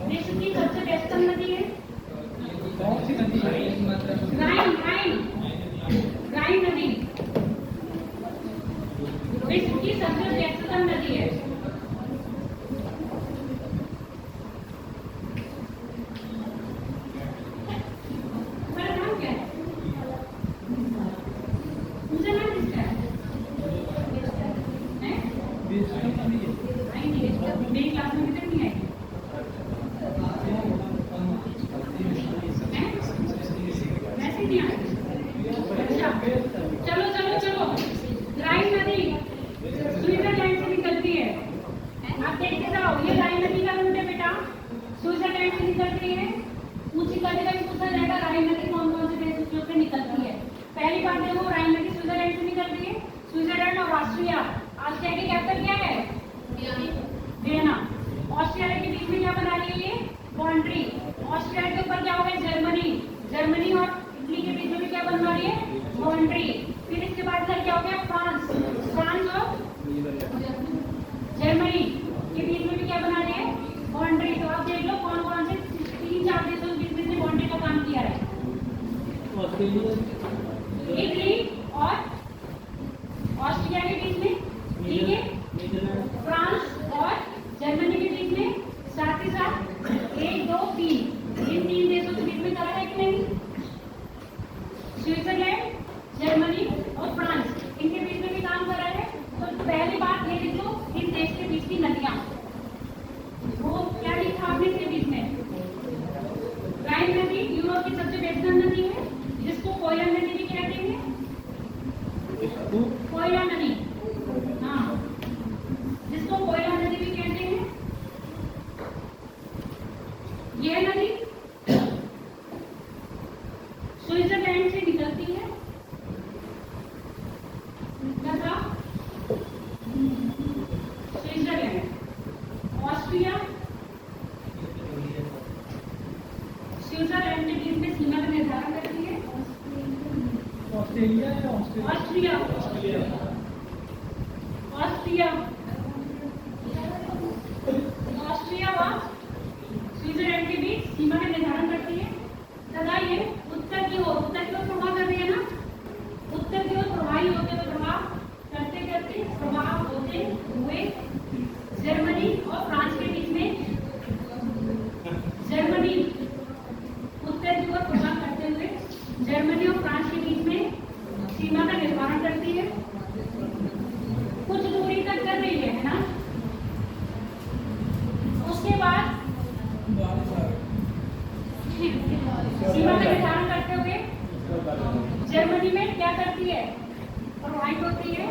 विश्व की सबसे व्यस्तम नदी है कौन सी नदी है? राइन। राइन नदी विश्व की सबसे व्यस्तम नदी है। मेरा नाम क्या है? मुझे नाम किसका है? हैं? विश्व नदी है। आई नहीं, मेरी क्लास में कितनी आई? हैं? वैसे नहीं आई। अच्छा, चलो चलो चलो, राइन नदी स्विट्जरलैंड से निकलती है। आप देखते जाओ, ये राइन नदी का रूट है बेटा, स्विट्जरलैंड से निकलती है। पूछी कभी कभी पूछा जाएगा राइन नदी कौन कौन से देशों से निकलती है। पहली बात देखो, राइन नदी स्विट्जरलैंड से निकलती है। स्विट्जरलैंड और ऑस्ट्रिया, ऑस्ट्रिया की कैपिटल क्या है? वियना। ऑस्ट्रिया के बीच में क्या बना रही है ये? बाउंड्री। ऑस्ट्रिया के ऊपर क्या हो गया? जर्मनी। जर्मनी और इटली के बीच में भी क्या बनवा रही है? बाउंड्री। फिर इसके बाद इधर क्या हो गया? फ्रांस। फ्रांस और जर्मनी के बीच में भी क्या बना रही है? बाउंड्री। तो आप देख लो कौन कौन से 3-4 देशों के बीच में बाउंड्री का काम किया है। इटली और ऑस्ट्रिया के बीच में, ठीक है, फ्रांस और जर्मनी के बीच में, साथ ही साथ 1 2 3 इन 3 देशों के बीच में करा है कि नहीं? स्विट्जरलैंड, जर्मनी और फ्रांस, इनके बीच में भी काम करा है। तो पहली बात ये लिख लो, इन देश के बीच की नदियां, वो क्या लिखा आपने इसके बीच में? राइन नदी यूरोप की सबसे व्यस्तम नदी है, जिसको कोयला नदी भी कहते हैं। कोयला नदी, हाँ, जिसको कोयला नदी भी कहते हैं। यह नदी स्विट्जरलैंड से निकलती है तथा स्विट्जरलैंड, ऑस्ट्रिया, स्विट्जरलैंड के बीच में सीमा का निर्धारण करती है। ऑस्ट्रेलिया या ऑस्ट्रेलिया? ऑस्ट्रिया, ऑस्ट्रिया, ऑस्ट्रिया व स्विट्जरलैंड के बीच सीमा का निर्धारण करती है तथा ये उत्तर की ओर प्रवाह कर रही है ना, उत्तर की ओर प्रवाही होते हुए प्रवाह करते करते प्रवाह होते हुए जर्मनी और फ्रांस के बीच में, जर्मनी उत्तर की ओर प्रवाह करते हुए जर्मनी और फ्रांस के बीच में सीमा का निर्धारण करती है। कुछ दूरी तक कर रही है ना। उसके बाद सीमा का निर्धारण करते हुए जर्मनी में क्या करती है? प्रवाहित होती है।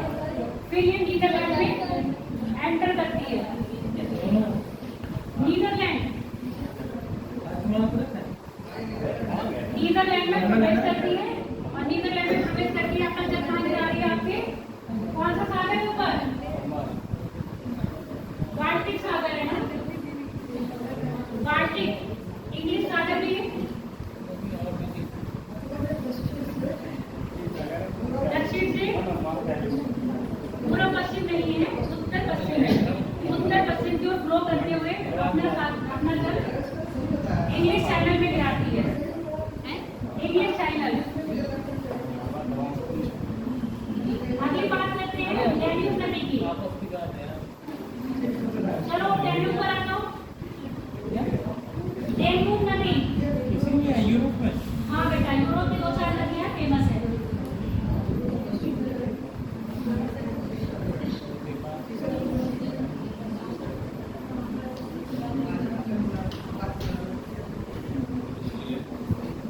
फिर ये नीदरलैंड में एंटर करती है। नीदरलैंड में प्रवेश करती है और नीदरलैंड में प्रवेश करती है। आपका जब कहाँ गिरा रही है? आपके कौन सा सागर है ऊपर? बाल्टिक सागर है ना, बाल्टिक। इंग्लिश सागर भी है। दक्षिण से पूर्व पश्चिम नहीं है, उत्तर पश्चिम है। उत्तर पश्चिम की ओर फ्लो करते हुए अपना जल इंग्लिश चैनल में गिराती है। English channel. आगे बात करते हैं डैन्यूब नदी की। चलो डैन्यूब पर आ जाओ। डैन्यूब नदी यूरोप में? हाँ बेटा, यूरोप की 2-4 नदियां फेमस है।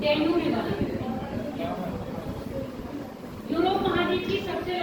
डैन्यूब रिवर यूरोप महाद्वीप की सबसे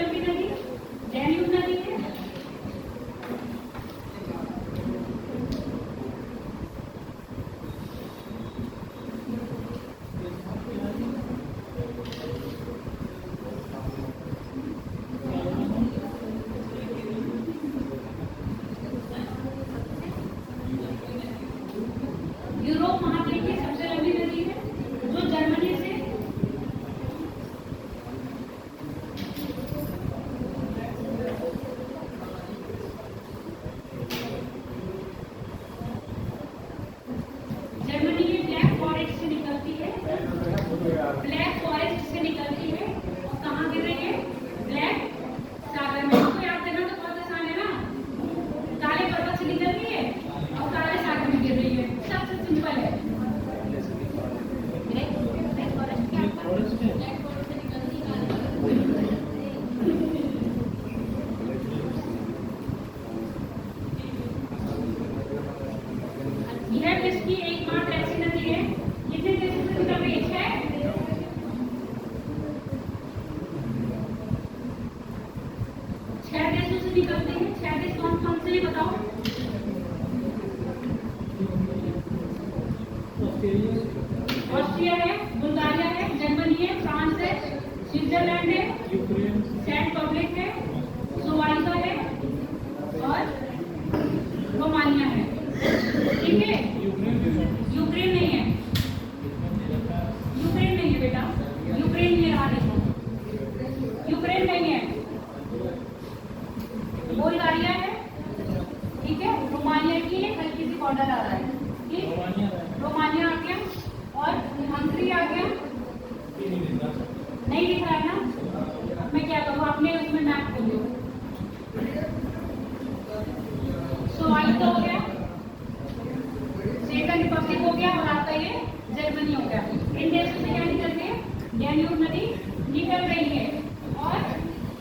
है। यह विश्व की एकमात्र ऐसी नदी है जिसमें देशों से निकल रही है 6 देशों से निकलती है। 6 देश कौन कौन से ये बताओ। ऑस्ट्रिया है, बुल्गारिया है, जर्मनी है, फ्रांस है, स्विट्जरलैंड है, यूक्रेन, चेक रिपब्लिक है, स्लोवाकिया है और रोमानिया है। ठीक है, यूक्रेन नहीं है, यूक्रेन नहीं है बेटा, यूक्रेन ये रहा देखो, यूक्रेन नहीं है, बुल्गारिया है, ठीक है, रोमानिया की है, हल्की सी बॉर्डर आ रहा है, ठीक, रोमानिया आ गया और हंगरी आ गया, नहीं दिख रहा है ना। अब मैं क्या करूँ, आपने उसमें मैप खोलो, स्लोवाकिया हो गया, चेक रिपब्लिक हो गया और आपका ये जर्मनी हो गया। इन देशों से क्या निकल रही है, डैन्यूब नदी निकल रही है और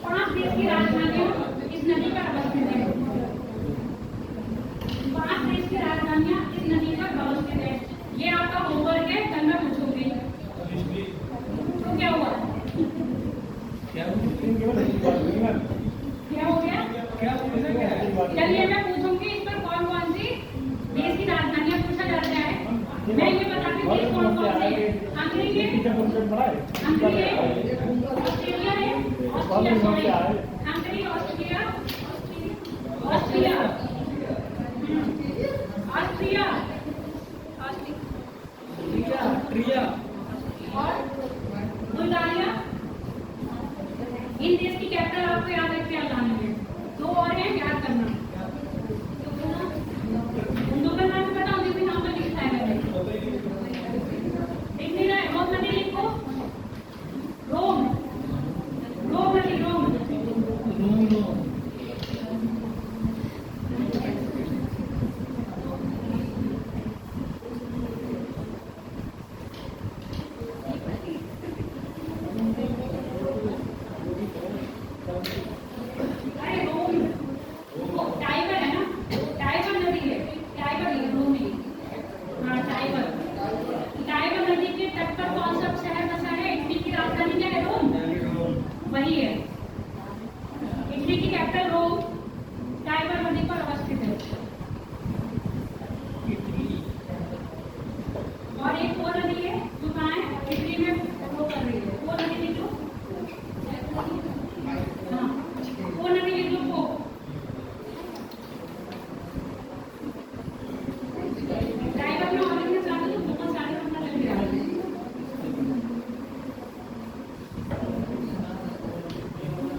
5 देश की राजधानियां इस नदी पर अवस्थित है। 5 देश की राजधानियां इस नदी पर अवस्थित है। ये आपका होमवर्क है, कल मैं पूछूंगी तो क्या हुआ, क्या हो गया, चलिए मैं पूछूंगी इस पर कौन कौन सी देश की राजधानियां पूछा जाता है। मैं ये बताती हूँ देश कौन कौन से हैं। हंगरी है, ऑस्ट्रेलिया है, Austria sorry, Hungary, Austria, Austria, Austria, ट्रिया, और बुल्गारिया। इन देश की कैपिटल आपको याद रख के लानी है। 2 और हैं, याद करना। उन दो का नाम बताओ, जिसमें नाम पर लिखता है मैंने, लिख नहीं रहा है, रोम नदी लिखो, रोम, रोम नदी, रोम, अरे रोम, वो टाइगर है ना, टाइगर नदी है, टाइगर नहीं, रोम नहीं, हाँ टाइगर। टाइगर नदी के तट पर कौन सा शहर बसा है, इटली की राजधानी क्या है, रोम, वही है। इटली की कैपिटल रोम टाइगर नदी पर अवस्थित है। और एक वो नदी है जो कहाँ है, इटली में वो कर रही है, वो नदी लिख लो, हाँ वो नदी लिख लो, वो टाइगर में और इतने सारे तो बहुत सारे अपना लग गया।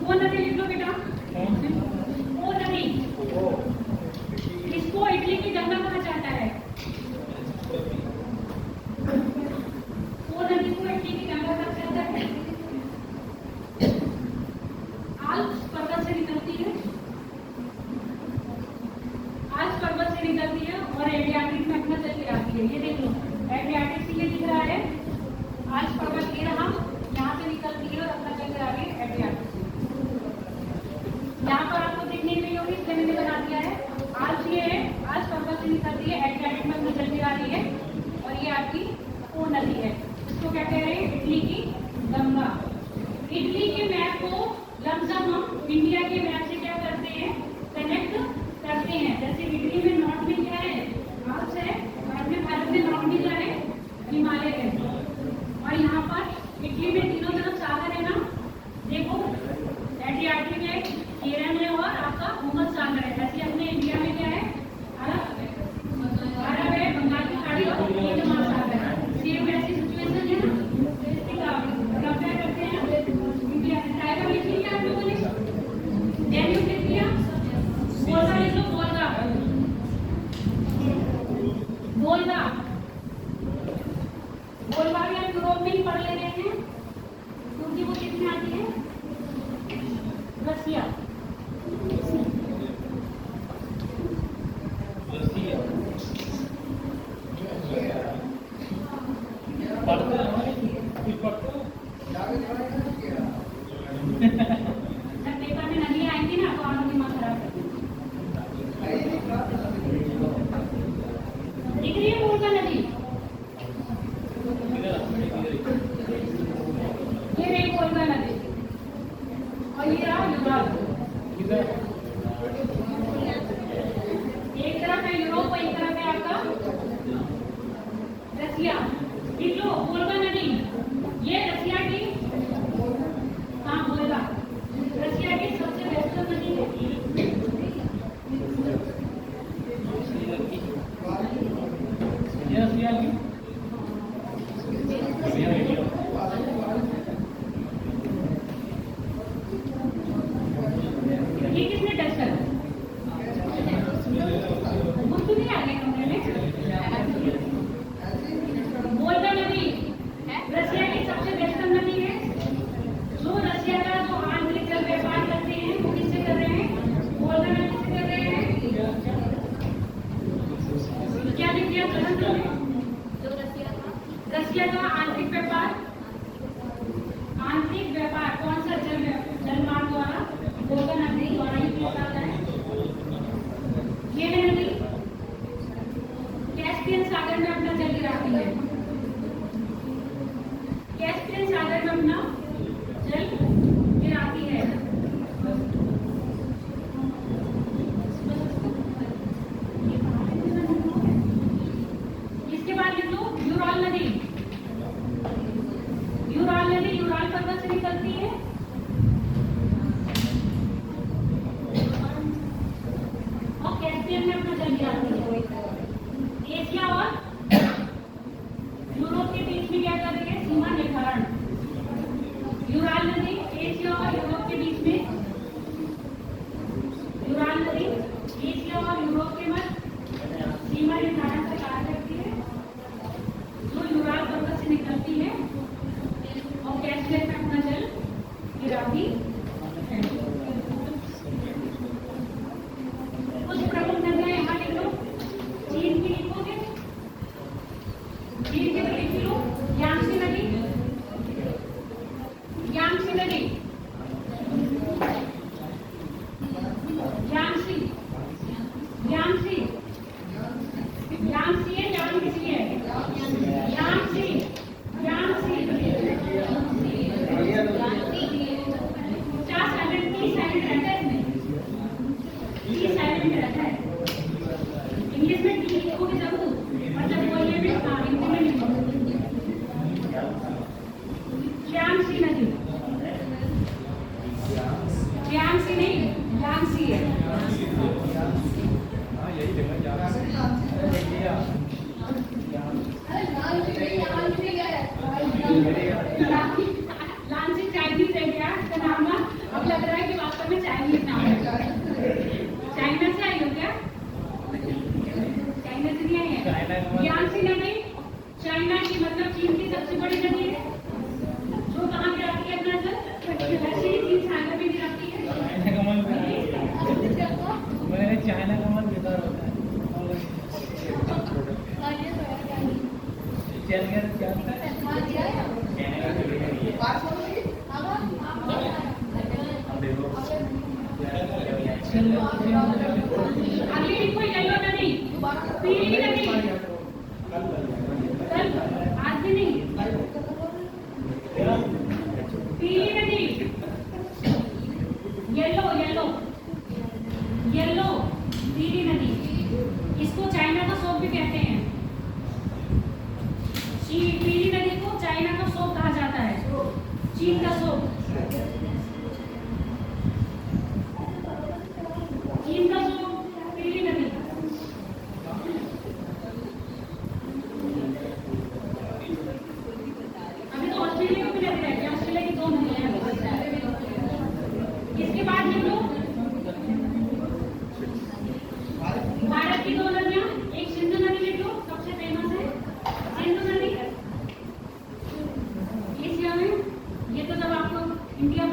वो नदी लिख लो बेटा, वो नदी, इसको इटली की गंगा कहा जाता है। वो नदी को इटली की गंगा कहा जाता है। आल्प्स पर्वत से निकलती है, आल्प्स पर्वत से निकलती है और एड्रियाटिक में अपना चल के आती है। ये देख लो, एड्रियाटिक से ये दिख रहा है, आल्प्स पर्वत ये रहा, यहाँ से निकलती है और अपना चल के आ रही है एड्रियाटिक से। यहाँ पर आपको दिख नहीं रही होगी, इसलिए मैंने बना दिया है, आल्प्स ये है, आल्प्स पर्वत से निकलती है, एड्रियाटिक में अपना चल के आ रही है और ये आपकी वो नदी है, इसको क्या कह रहे हैं, इटली की गंगा। इटली के मैप को लमसम हम इंडिया के मैप से क्या करते हैं, कनेक्ट करते हैं। जैसे इटली में नॉर्थ में क्या है, आल्प्स है, और में भारत में नॉर्थ में क्या है, हिमालय है, और यहाँ पर इटली में तीनों तरफ सागर है ना, देखो एड्रियाटिक है, केरल है और आपका भूमध्य सागर है। ऐसे अपने इंडिया में क्या है, अरब है, बंगाल की खाड़ी और हिंद महासागर है। सेम ऐसी सिचुएशन है ना, कंपेयर करते हैं इंडिया से। टाइगर लिख लिया आप लोगों ने, डैन्यूब लिख लिया, वोल्गा लिख लो, वोल्गा, वोल्गा, वोल्गा भी आप यूरोप में ही पढ़ ले रहे हैं क्योंकि वो किसमें आती है, रसिया। ये रही वोल्गा नदी और ये रहा यूरोप। किधर? एक तरफ है यूरोप और एक तरफ है आपका रसिया। लिख लो वोल्गा नदी, ये रसिया की, हाँ वोल्गा रसिया की सबसे वेस्टर्न नदी है। ये रसिया की। ये किसने टच करा? मुझको नहीं आ गया कमरे में। वोल्गा नदी रसिया की सबसे वेस्टर्न नदी है। जो रसिया का जो आंतरिक जल व्यापार करते हैं वो किससे कर रहे हैं? वोल्गा नदी से कर रहे हैं। क्या लिख दिया ग्रंथ में? रसिया का आंतरिक व्यापार कौन सा जलमार्ग द्वारा? वोल्गा नदी द्वारा ही किया जाता है। ये है नदी कैस्पियन सागर में अपना जल गिराती है। कैस्पियन सागर में अपना जल गिराती है। इसके बाद लिख लो यूराल नदी। यूराल नदी यूराल पर्वत से निकलती है और कैस्पियन में अपना जल गिराती है। एशिया और यूरोप के बीच में क्या कर रही है? सीमा निर्धारण। यूराल नदी एशिया और यूरोप के बीच में, यूराल नदी एशिया और यूरोप के मध्य सीमा निर्धारण का कार्य करती है। जो यूराल पर्वत से निकलती है और कैस्पियन में अपना जल गिराती है। कुछ प्रमुख नदियां यहाँ लिख लो। चीन की लिखोगे, चीन की तो लिख लो। यांगसी नदी, यांगसी नदी, यांगसी, यांगसी, यांगसी है यांगसी है यांगसी, यांगसी। क्या साइलेंट, टी साइलेंट रहता है इसमें, टी साइलेंट रहता है। इंग्लिश में टी लिखोगे जरूर, मतलब बोलने में, हाँ हिंदी में लिखोगे। यांगसी नदी, यांगसी नहीं यांगसी है। हाँ यही जगह जा रहा है। लांसी चाइनीज है क्या इसका नाम ना? अब लग रहा है कि वास्तव में चाइनीज नाम है। चाइना से आई हो क्या? चाइना से नहीं आई है। यांगसी नदी चाइना की, मतलब चीन की सबसे बड़ी नदी है। जो कहाँ गिराती है अपना जल? रशिया चीन सागर में गिराती है। चाइना का मन मैंने चाइना का मन बेकार होता है। चल गया तो क्या होता है? अगली लिखो येलो नदी, पीली नदी, कल आज भी नहीं, पीली नदी, येलो येलो येलो पीली नदी। इसको चाइना का सोप भी कहते हैं। पीली नदी को चाइना का सोप कहा जाता है, चीन का सोप, चीन का सोप पीली नदी। अभी तो ऑस्ट्रेलिया को भी लग रहा है कि ऑस्ट्रेलिया की 2 नदियां हैं। इसके बाद लिख लो भारत की 2 नदियां। एक सिंधु नदी लिख लो, सबसे फेमस है सिंधु नदी। एशिया में ये तो जब आप लोग इंडिया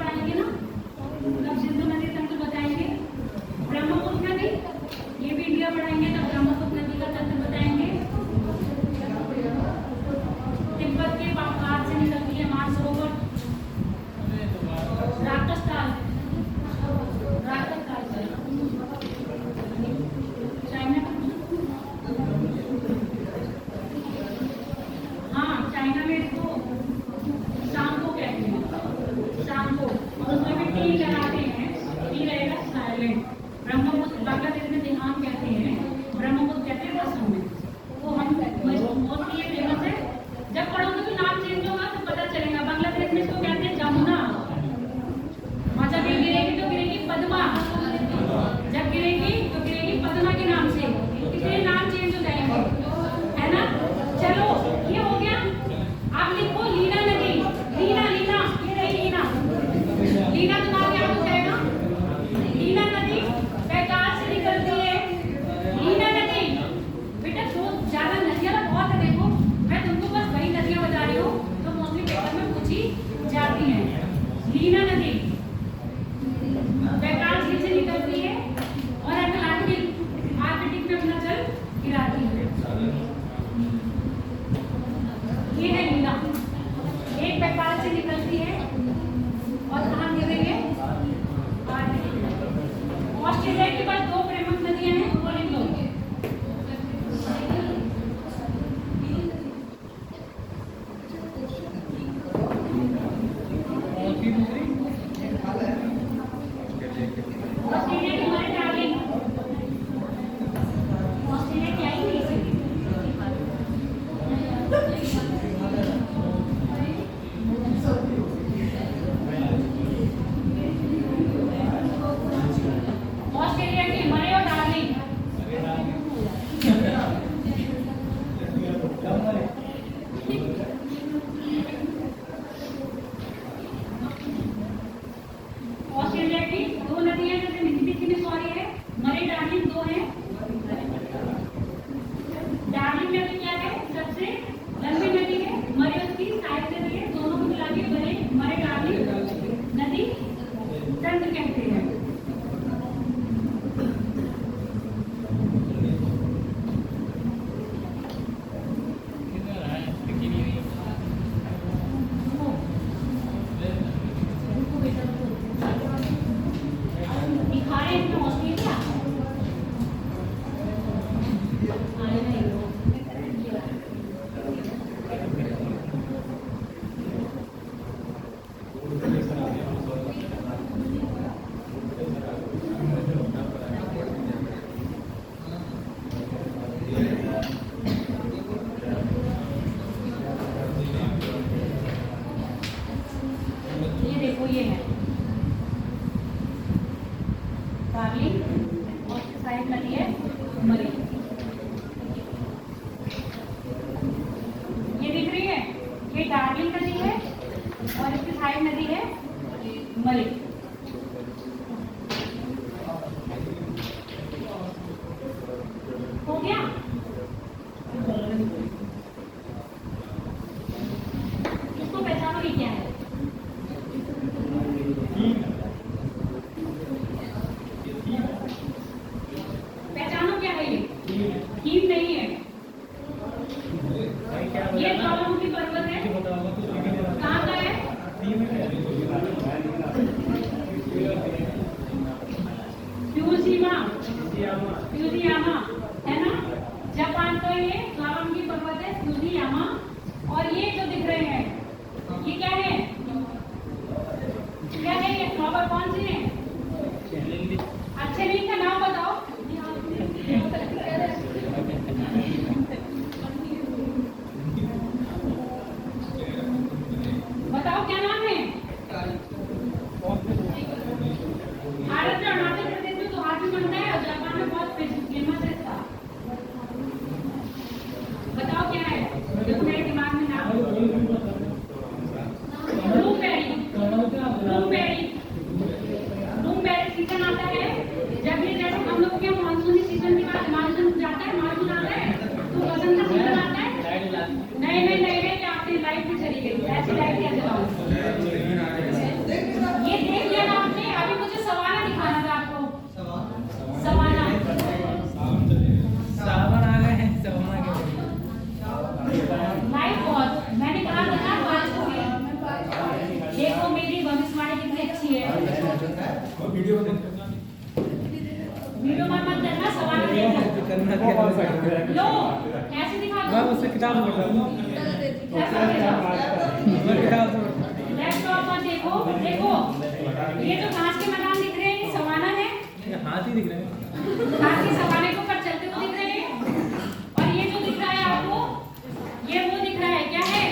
से निकलती है और कहाँ गिर रही है? ऑस्ट्रेलिया के पास 2 प्रमुख नदियां हैं, वो लिख लो। और फिर दूसरी ऑस्ट्रेलिया की हमारे डार्लिंग, ऑस्ट्रेलिया की आई नहीं इसे। ऑस्ट्रेलिया की मरे और डार्लिंग, ऑस्ट्रेलिया की 2 नदियां जैसे मिसिसिपी में सॉरी है, मरे डार्लिंग 2 हैं। डार्लिंग नदी क्या है? सबसे लंबी नदी है, मरे उसकी साइड नदी है, दोनों को मिला के मरे डार्लिंग नदी तंत्र कहते हैं। दिखा रहे हैं ऑस्ट्रेलिया ये देखो, ये है डार्लिंग और इसकी साइड नदी है मरी। ये दिख रही है, ये डार्लिंग नदी है और इसकी साइड नदी है मरी। हो गया? इसको पहचानोगे क्या है? पहचानो क्या है? ये थीम नहीं है, ये ज्वालामुखी पर्वत है। कहाँ का है? फ्यूजियामा है ना, जापान का ये ज्वालामुखी पर्वत है फ्यूजियामा। और ये जो दिख रहे हैं ये क्या है? क्या है ये? फ्लावर कौन से हैं? अच्छे लिंक का नाम बताओ। बताओ क्या नाम है? भारत में अरुणाचल प्रदेश में तो हाथी बनता है और जापान में बहुत फेमस है इसका। बताओ क्या है? देखो मेरे दिमाग में नाम ब्लूबेरी। ब्लूबेरी सीजन आता है जब ये, जैसे हम लोग के मानसूनी सीजन के बाद मानसून जाता है, मानसून आता है तो वसंत का सीजन आता है। नहीं, आपकी लाइट भी चली गई, ऐसी लाइट क्या जलाओ? ये देख लिया ना आपने? अभी मुझे सवाना दिखाना था आपको। सवाना सावन आ गए हैं, सवाना के लाइट बहुत, मैंने कहा था ना बारिश होगी। देखो मेरी भविष्यवाणी कितनी अच्छी है। वीडियो मत करना, सवाना देखना। लो कैसे दिखा मैं दो? उससे किताब पढ़ रहा हूँ। लैपटॉप पर देखो, ये जो घास के मैदान दिख रहे हैं ये सवाना है। ये हाथी दिख रहे हैं। हाथी सवाने के ऊपर चलते हुए दिख रहे हैं। और ये जो दिख रहा है आपको, ये वो दिख रहा है, क्या है?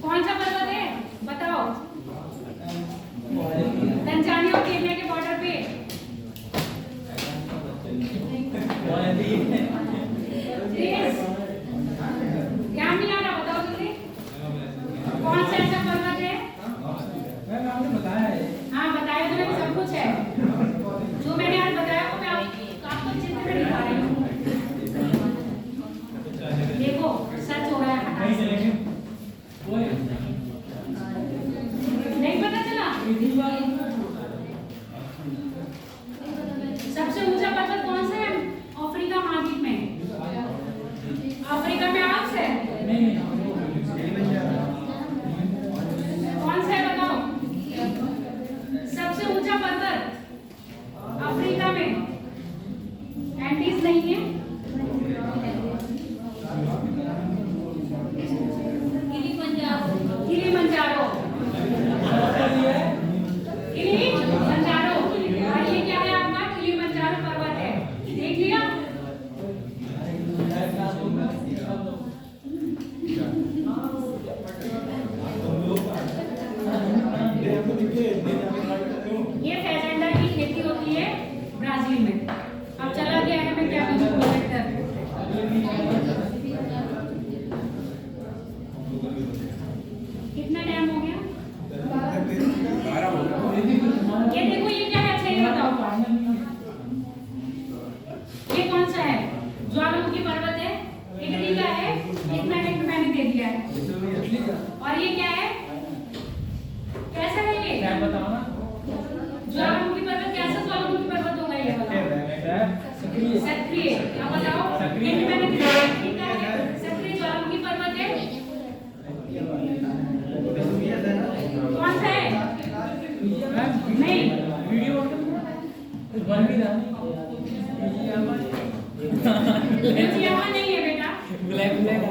कौन सा पर्वत है बताओ? तंजानिया और केन्या के बॉर्डर पे। ध्यान नहीं आ रहा, बताओ जल्दी। कौन सा ऐसा पर्वत है? मैंने आपने बताया है। हाँ बताया तो मैंने, सब कुछ है। जो है। और ये क्या है? कैसा है ये? क्या बताओ ना ज्वालामुखी पर्वत कैसा ज्वालामुखी पर्वत होगा ये वाला? सक्रिय सक्रिय। अब बताओ सक्रिय। हिंट मैंने दिया है, क्या है? सक्रिय ज्वालामुखी पर्वत है। कौन सा है? नहीं। वीडियो बन भी रहा फुजियामा नहीं है बेटा। ब्लैक ब्लैक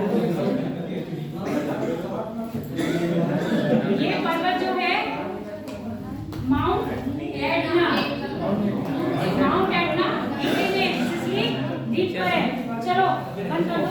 ये पर्वत जो है mount Etna. Mount Etna India में सिसिली द्वीप पर है। चलो बंद कर दो।